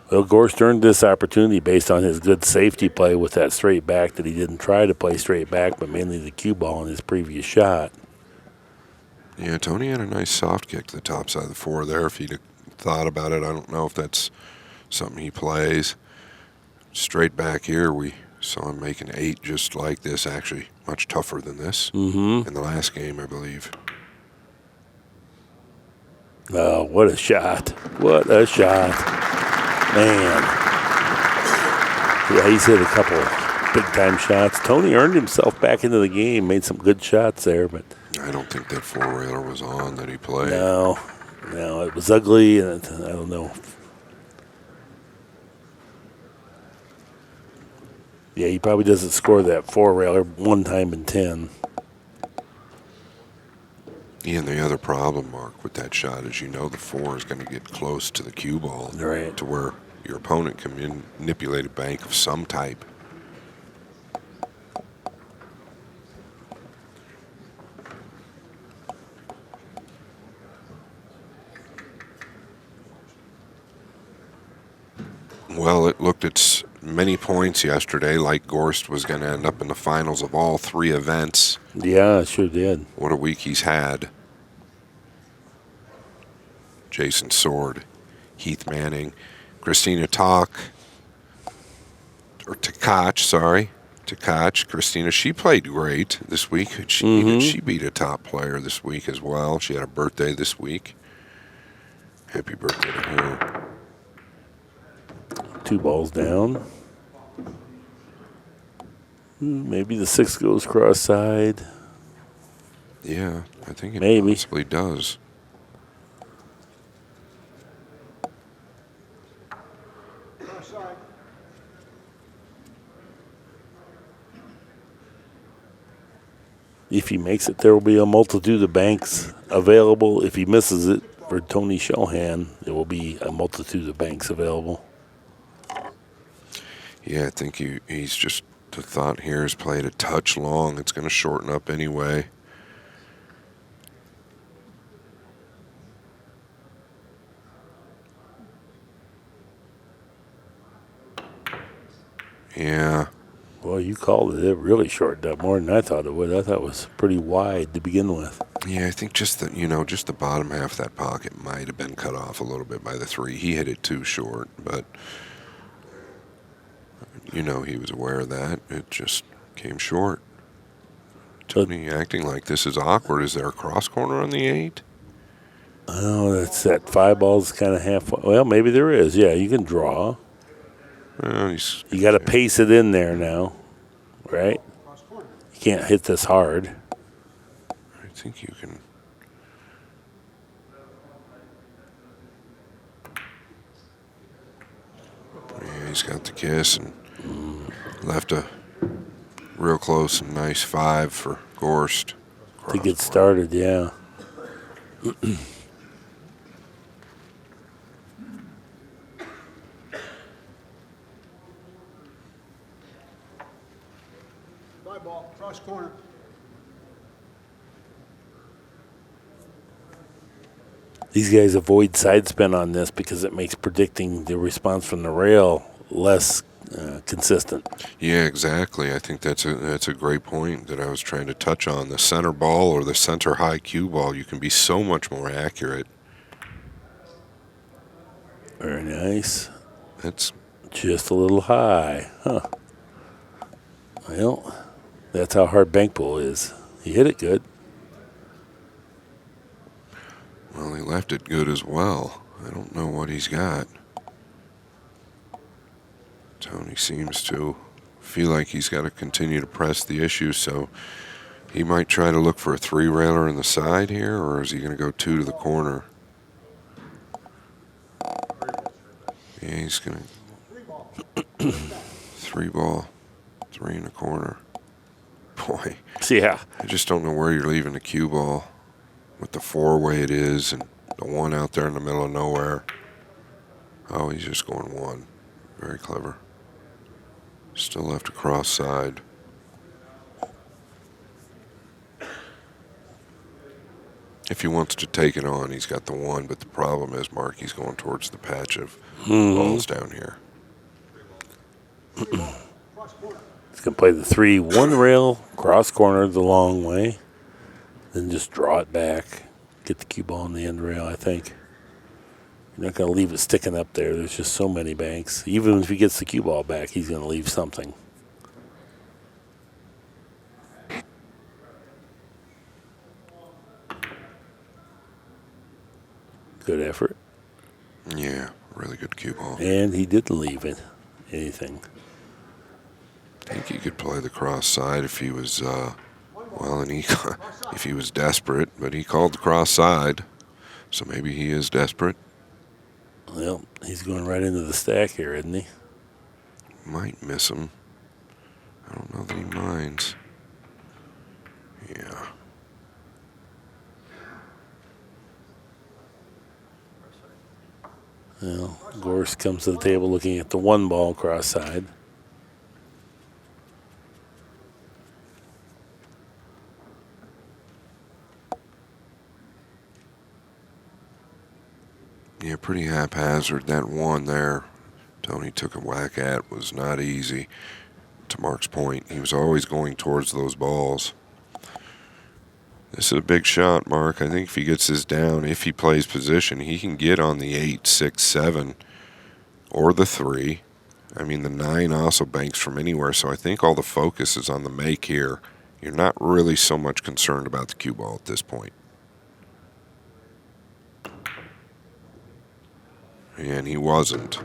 Well, Gorst earned this opportunity based on his good safety play with that straight back that he didn't try to play straight back, but mainly the cue ball in his previous shot. Yeah, Tony had a nice soft kick to the top side of the four there. If he'd thought about it, I don't know if that's something he plays. Straight back here, we saw him make an 8 just like this, actually much tougher than this in the last game, I believe. Oh, what a shot. What a shot. Man. Yeah, he's hit a couple big-time shots. Tony earned himself back into the game, made some good shots there, but I don't think that four-railer was on that he played. no, it was ugly, and I don't know. Yeah, he probably doesn't score that four-railer one time in 10. And the other problem, Mark, with that shot is the four is going to get close to the cue ball Right. to where your opponent can manipulate a bank of some type. Well, it looked at many points yesterday like Gorst was going to end up in the finals of all 3 events. Yeah, it sure did. What a week he's had. Jason Sword, Heath Manning, Christina Tkach, Christina, she played great this week. She beat a top player this week as well. She had a birthday this week. Happy birthday to her. 2 balls down. Maybe the 6 goes cross-side. Yeah, I think it Maybe. possibly does. If he makes it, there will be a multitude of banks available. If he misses it for Tony Chohan, there will be a multitude of banks available. Yeah, I think he's just, the thought here is played a touch long. It's going to shorten up anyway. Yeah. Well, you called it. It really shortened up more than I thought it would. I thought it was pretty wide to begin with. Yeah, I think just the bottom half of that pocket might have been cut off a little bit by the 3. He hit it too short, but he was aware of that. It just came short. Tony acting like this is awkward. Is there a cross corner on the 8? Oh, that's that 5 balls kind of half. Well, maybe there is. Yeah, you can draw. You got to pace it in there now, right? You can't hit this hard. I think you can. Yeah, he's got the kiss and left a real close and nice 5 for Gorst. To get started, yeah. Ball, cross corner. These guys avoid side spin on this because it makes predicting the response from the rail less consistent. Yeah, exactly. I think that's a great point that I was trying to touch on. The center ball or the center high cue ball, you can be so much more accurate. Very nice. That's just a little high, huh? Well, that's how hard bank pull is. He hit it good. Well, he left it good as well. I don't know what he's got. Tony seems to feel like he's got to continue to press the issue, so he might try to look for a 3-railer in the side here, or is he going to go 2 to the corner? Yeah, he's going to 3 ball, 3 in the corner. Boy, yeah. I just don't know where you're leaving the cue ball with the 4 way it is and the 1 out there in the middle of nowhere. Oh, he's just going one. Very clever. Still left a cross side. If he wants to take it on, he's got the one, but the problem is, Mark, he's going towards the patch of balls down here. He's going to play the 3, one rail, cross corner the long way, then just draw it back, get the cue ball in the end rail, I think. You're not going to leave it sticking up there. There's just so many banks. Even if he gets the cue ball back, he's going to leave something. Good effort. Yeah, really good cue ball. And he didn't leave it. Anything. I think he could play the cross side if he was, if he was desperate, but he called the cross side, so maybe he is desperate. Well, he's going right into the stack here, isn't he? Might miss him. I don't know that he minds. Yeah. Well, Gorst comes to the table looking at the 1 ball cross side. Yeah, pretty haphazard. That one there Tony took a whack at was not easy. To Mark's point, he was always going towards those balls. This is a big shot, Mark. I think if he gets this down, if he plays position, he can get on the 8, 6, 7, or the 3. I mean, the 9 also banks from anywhere, so I think all the focus is on the make here. You're not really so much concerned about the cue ball at this point. And he wasn't.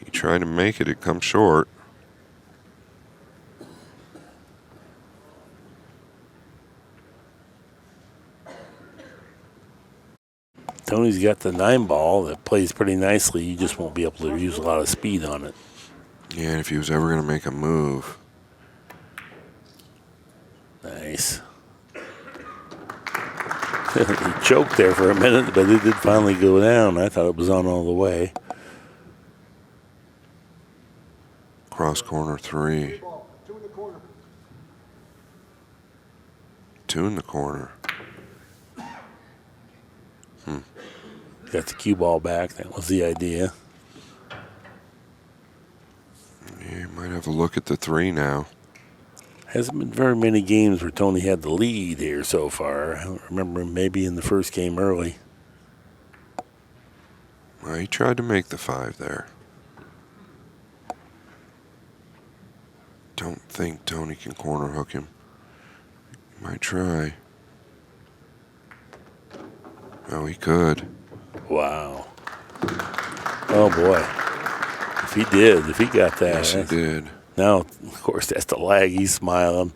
He tried to make it come short. Tony's got the 9 ball that plays pretty nicely. You just won't be able to use a lot of speed on it. Yeah, and if he was ever going to make a move. Nice. He choked there for a minute, but it did finally go down. I thought it was on all the way. Cross corner 3. 2 in the corner. Got the cue ball back. That was the idea. Yeah, you might have a look at the 3 now. Hasn't been very many games where Tony had the lead here so far. I don't remember maybe in the first game early. Well, he tried to make the 5 there. Don't think Tony can corner hook him. He might try. Oh, he could. Wow. Oh, boy. If he got that. Yes, he did. Now, of course, that's the lag. He's smiling,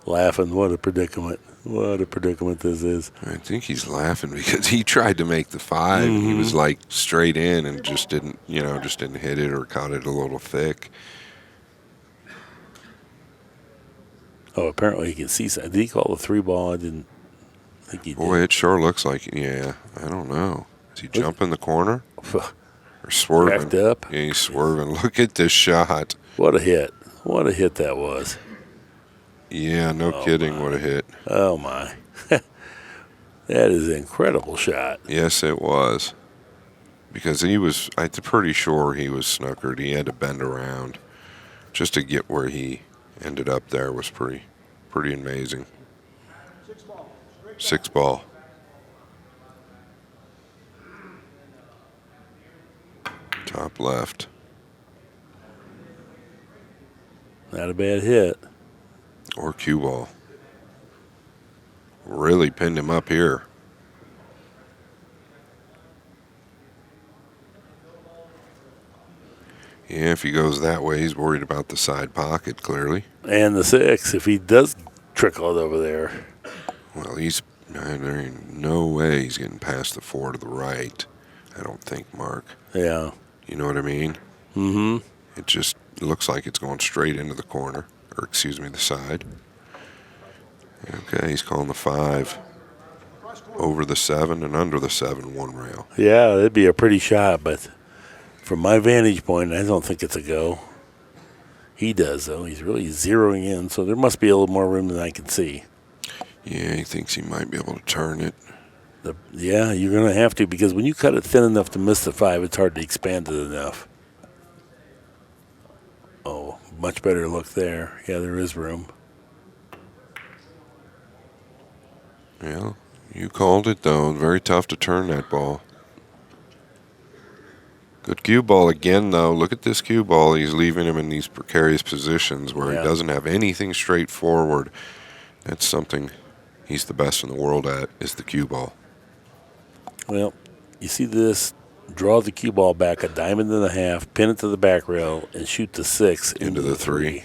laughing. What a predicament. What a predicament this is. I think he's laughing because he tried to make the 5. And he was like straight in and just didn't hit it or caught it a little thick. Oh, apparently he can see something. Did he call the 3 ball? I didn't think he did. Boy, it sure looks like, yeah, I don't know. Is he jumping the corner? Or swerving? Backed up. Yeah, he's swerving. Look at this shot. What a hit. What a hit that was. Yeah, no kidding. My. What a hit. Oh, my. That is an incredible shot. Yes, it was. Because I'm pretty sure he was snookered. He had to bend around just to get where he ended up there was pretty amazing. 6 ball. Top left. Not a bad hit. Or cue ball. Really pinned him up here. Yeah, if he goes that way, he's worried about the side pocket, clearly. And the 6, if he does trickle it over there. Well, there ain't no way he's getting past the 4 to the right. I don't think, Mark. Yeah. You know what I mean? Mm-hmm. It just looks like it's going straight into the corner, or excuse me, the side. Okay, he's calling the 5. Over the 7 and under the 7, 1 rail. Yeah, that'd be a pretty shot, but From my vantage point, I don't think it's a go. He does, though. He's really zeroing in, so there must be a little more room than I can see. Yeah, he thinks he might be able to turn it. Yeah, you're going to have to, because when you cut it thin enough to miss the 5, it's hard to expand it enough. Oh, much better look there. Yeah, there is room. Yeah, you called it, though. Very tough to turn that ball. Good cue ball again, though. Look at this cue ball. He's leaving him in these precarious positions where he doesn't have anything straightforward. That's something he's the best in the world at, is the cue ball. Well, you see this. Draw the cue ball back a diamond and a half, pin it to the back rail, and shoot the 6 into the 3.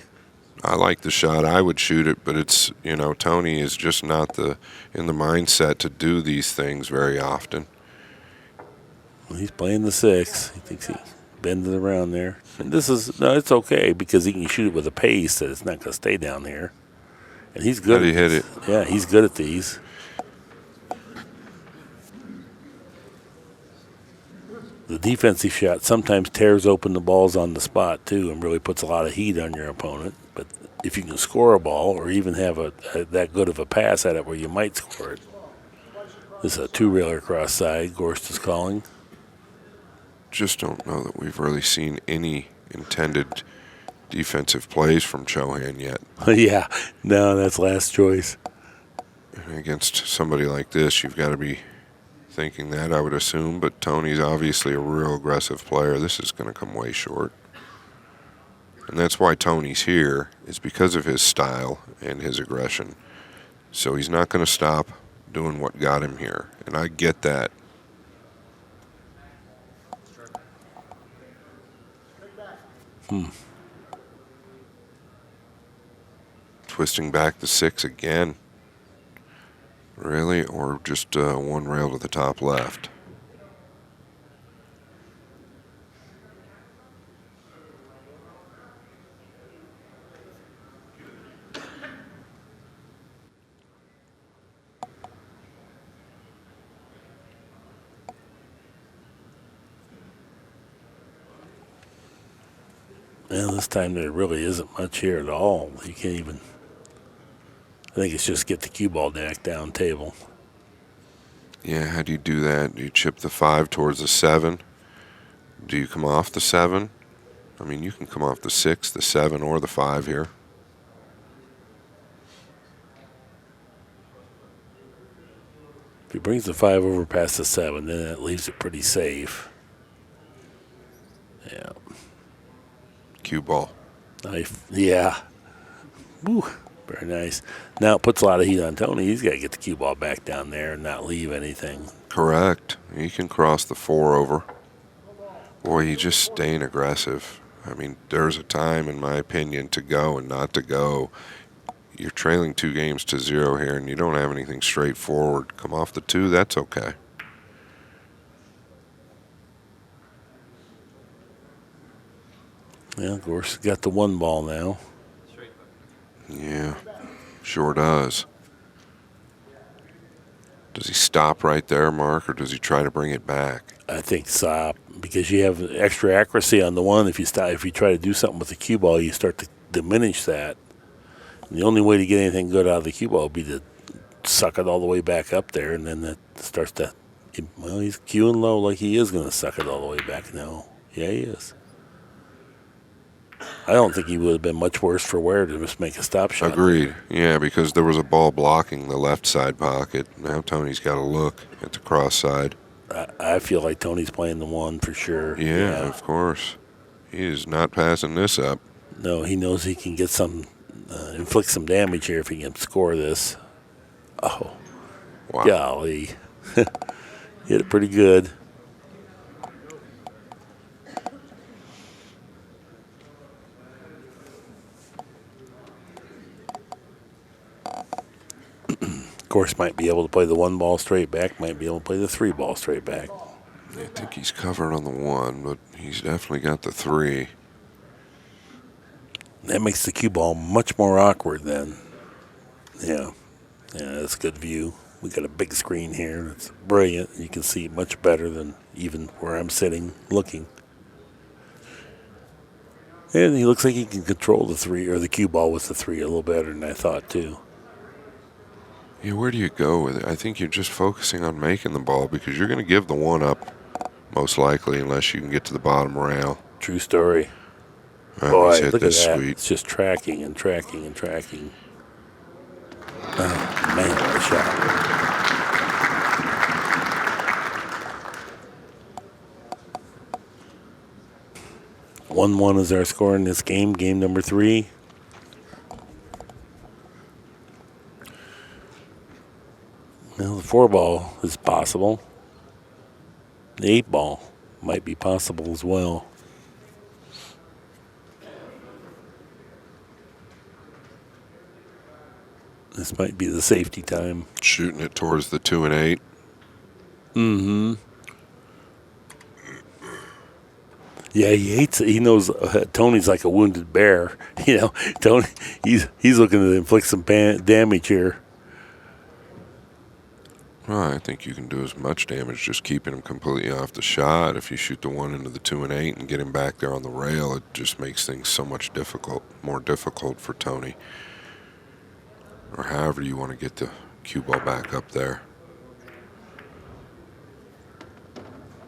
I like the shot. I would shoot it, but it's, Tony is just not in the mindset to do these things very often. Well, he's playing the 6. He thinks he bends it around there. And it's okay because he can shoot it with a pace that it's not going to stay down there. And he's good. He hit it. Yeah, he's good at these. The defensive shot sometimes tears open the balls on the spot, too, and really puts a lot of heat on your opponent. But if you can score a ball or even have that good of a pass at it where you might score it. This is a 2-railer cross side, Gorst is calling. Just don't know that we've really seen any intended defensive plays from Chohan yet. Yeah, no, that's last choice. And against somebody like this, you've got to be thinking that, I would assume, but Tony's obviously a real aggressive player. This is going to come way short. And that's why Tony's here, is because of his style and his aggression. So he's not going to stop doing what got him here, and I get that. Twisting back the 6 again. Really? Or just one rail to the top left? Well, this time there really isn't much here at all. You can't even... I think it's just get the cue ball deck down table. Yeah, how do you do that? Do you chip the 5 towards the 7? Do you come off the 7? I mean, you can come off the 6, the 7, or the 5 here. If he brings the 5 over past the 7, then that leaves it pretty safe. Yeah. Cue ball. Yeah. Woo. Very nice. Now it puts a lot of heat on Tony. He's got to get the cue ball back down there and not leave anything. Correct. He can cross the 4 over. Boy, he's just staying aggressive. I mean, there's a time, in my opinion, to go and not to go. You're trailing 2 games to 0 here, and you don't have anything straightforward. Come off the 2, that's okay. Yeah, of course, got the 1 ball now. Yeah, sure does. Does he stop right there, Mark, or does he try to bring it back? I think stop, because you have extra accuracy on the 1. If you try to do something with the cue ball, you start to diminish that. And the only way to get anything good out of the cue ball would be to suck it all the way back up there, and then that starts to... Well, he's cueing low like he is going to suck it all the way back now. Yeah, he is. I don't think he would have been much worse for wear to just make a stop shot. Agreed. Yeah, because there was a ball blocking the left side pocket. Now Tony's got to look at the cross side. I feel like Tony's playing the 1 for sure. Yeah, of course. He is not passing this up. No, he knows he can get inflict some damage here if he can score this. Oh, wow. Golly. Hit it pretty good. Of course, might be able to play the 1 ball straight back, might be able to play the 3 ball straight back. I think he's covered on the 1, but he's definitely got the 3. That makes the cue ball much more awkward then. Yeah, that's a good view. We got a big screen here. It's brilliant. You can see much better than even where I'm sitting looking. And he looks like he can control the 3 or the cue ball with the 3 a little better than I thought, too. Yeah, where do you go with it? I think you're just focusing on making the ball because you're going to give the 1 up most likely unless you can get to the bottom rail. True story. Oh, he's hit Look at this that. sweet. It's just tracking and tracking and tracking. Oh, man, what a shot. One is our score in this game, game number 3. Well, the 4 ball is possible. The 8 ball might be possible as well. This might be the safety time. Shooting it towards the 2 and 8. Mm-hmm. Yeah, he hates it. He knows Tony's like a wounded bear. You know, Tony, he's looking to inflict some damage here. Well, I think you can do as much damage just keeping him completely off the shot. If you shoot the 1 into the 2 and 8 and get him back there on the rail, it just makes things so much more difficult for Tony. Or however you want to get the cue ball back up there.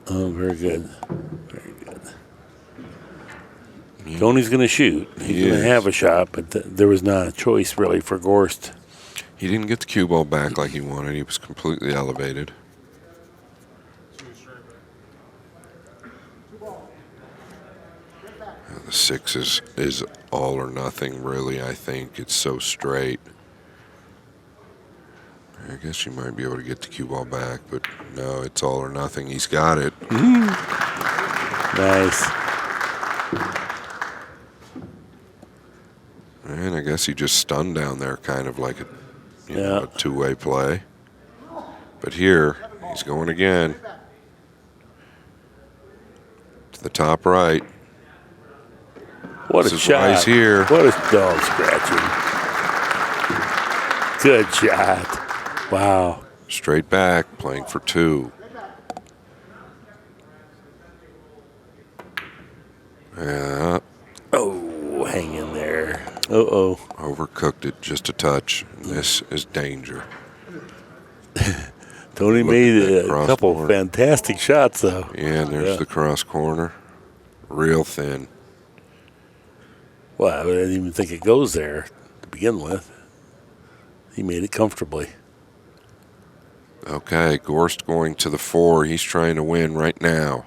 Oh, very good. Very good. Yeah. Tony's going to shoot. He's going to have a shot, but there was not a choice really for Gorst. He didn't get the cue ball back like he wanted. He was completely elevated. The 6 is all or nothing, really, I think. It's so straight. I guess you might be able to get the cue ball back, but no, it's all or nothing. He's got it. Nice. And I guess he just stunned down there, kind of like a two-way play. But here, he's going again. To the top right. What this a is shot. why he's here. What a dog scratching. Good shot. Wow. Straight back, playing for 2. Yeah. Oh, hang in there. Uh-oh. Overcooked it just a touch. This is danger. Tony made a couple fantastic shots, though. Yeah, and there's the cross corner. Real thin. Well, I didn't even think it goes there to begin with. He made it comfortably. Okay, Gorst going to the 4. He's trying to win right now.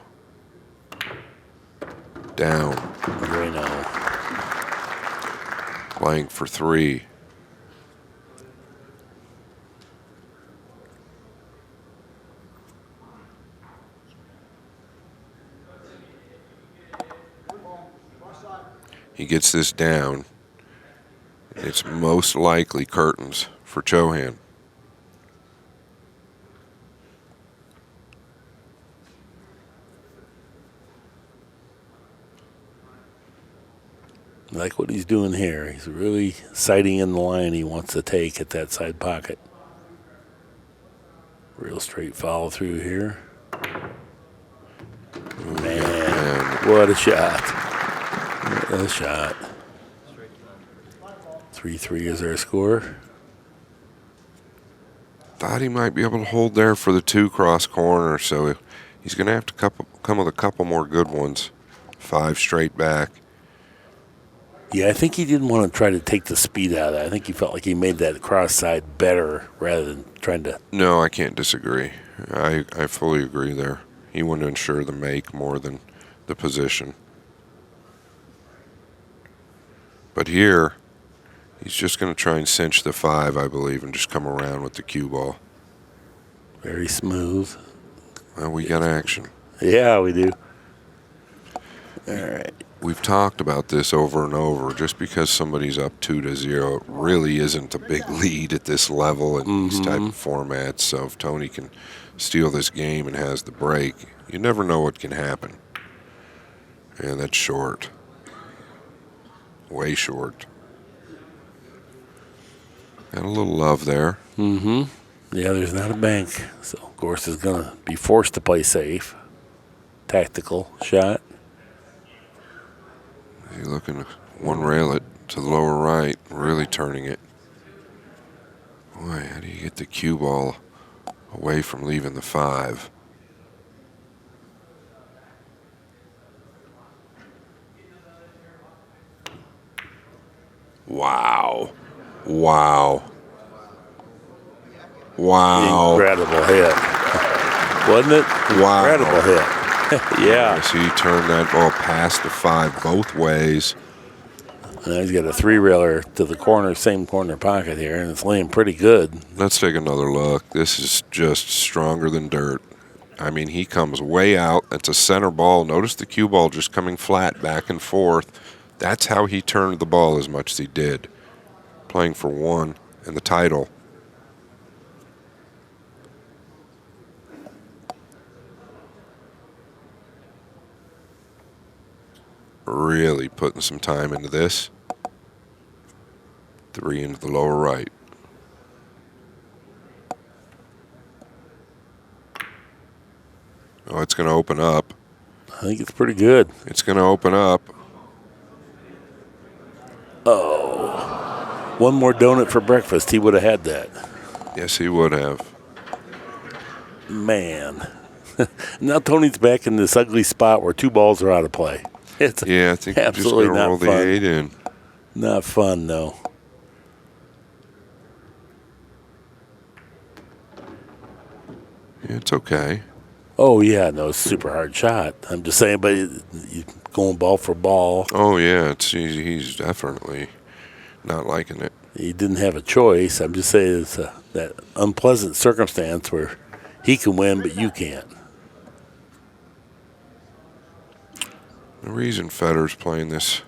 Down. Right now. Playing for 3. He gets this down. It's most likely curtains for Chohan. I like what he's doing here. He's really sighting in the line he wants to take at that side pocket. Real straight follow through here. Man, what a shot. What a shot. 3-3 is our score. Thought he might be able to hold there for the 2 cross corner, so he's going to have to come with a couple more good ones. 5 straight back. Yeah, I think he didn't want to try to take the speed out of that. I think he felt like he made that cross side better rather than trying to... No, I can't disagree. I fully agree there. He wanted to ensure the make more than the position. But here, he's just going to try and cinch the 5, I believe, and just come around with the cue ball. Very smooth. Well, we got action. Yeah, we do. All right. We've talked about this over and over. Just because somebody's up 2-0, it really isn't a big lead at this level in these type of formats. So if Tony can steal this game and has the break, you never know what can happen. And that's short. Way short. Got a little love there. Yeah, there's not a bank. So Gorst is going to be forced to play safe. Tactical shot. He's looking to one rail it to the lower right, really turning it. Boy, how do you get the cue ball away from leaving the 5? Wow. Wow. Wow. Incredible hit. Wasn't it? Wow. Incredible hit. Yeah. So he turned that ball past the 5 both ways. Now he's got a 3-railer to the corner, same corner pocket here, and it's laying pretty good. Let's take another look. This is just stronger than dirt. I mean, he comes way out. That's a center ball. Notice the cue ball just coming flat back and forth. That's how he turned the ball as much as he did. Playing for 1 and the title. Really putting some time into this. 3 into the lower right. Oh, it's going to open up. I think it's pretty good. It's going to open up. Oh. One more donut for breakfast. He would have had that. Yes, he would have. Man. Now Tony's back in this ugly spot where 2 balls are out of play. It's I think we're just absolutely going to not roll the fun. 8 in. Not fun, no. Yeah, it's okay. Oh, yeah, no, it's a super hard shot. I'm just saying, but you going ball for ball. Oh, yeah, he's definitely not liking it. He didn't have a choice. I'm just saying it's that unpleasant circumstance where he can win, but you can't. The reason Federer's playing this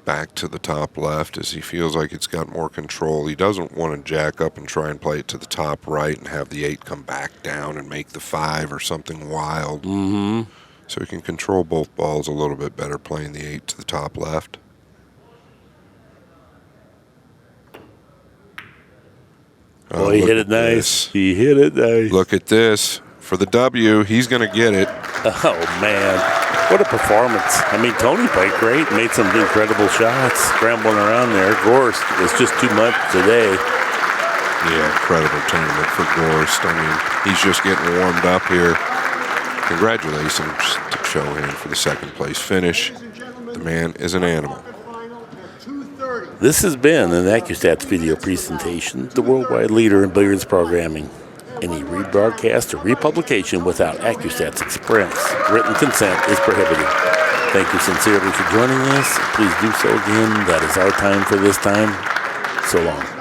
back to the top left is he feels like it's got more control. He doesn't want to jack up and try and play it to the top right and have the 8 come back down and make the 5 or something wild. Mm-hmm. So he can control both balls a little bit better playing the 8 to the top left. Oh, he hit it nice. He hit it nice. Look at this. For the W, he's going to get it. Oh, man. What a performance. I mean, Tony played great, made some incredible shots, scrambling around there. Gorst was just too much today. Yeah, incredible tournament for Gorst. I mean, he's just getting warmed up here. Congratulations to Chohan for the 2nd place finish. The man is an animal. This has been an ACCUSTATS video presentation, the worldwide leader in billiards programming. Any rebroadcast or republication without ACCUSTATS express written consent is prohibited. Thank you sincerely for joining us. Please do so again. That is our time for this time. So long.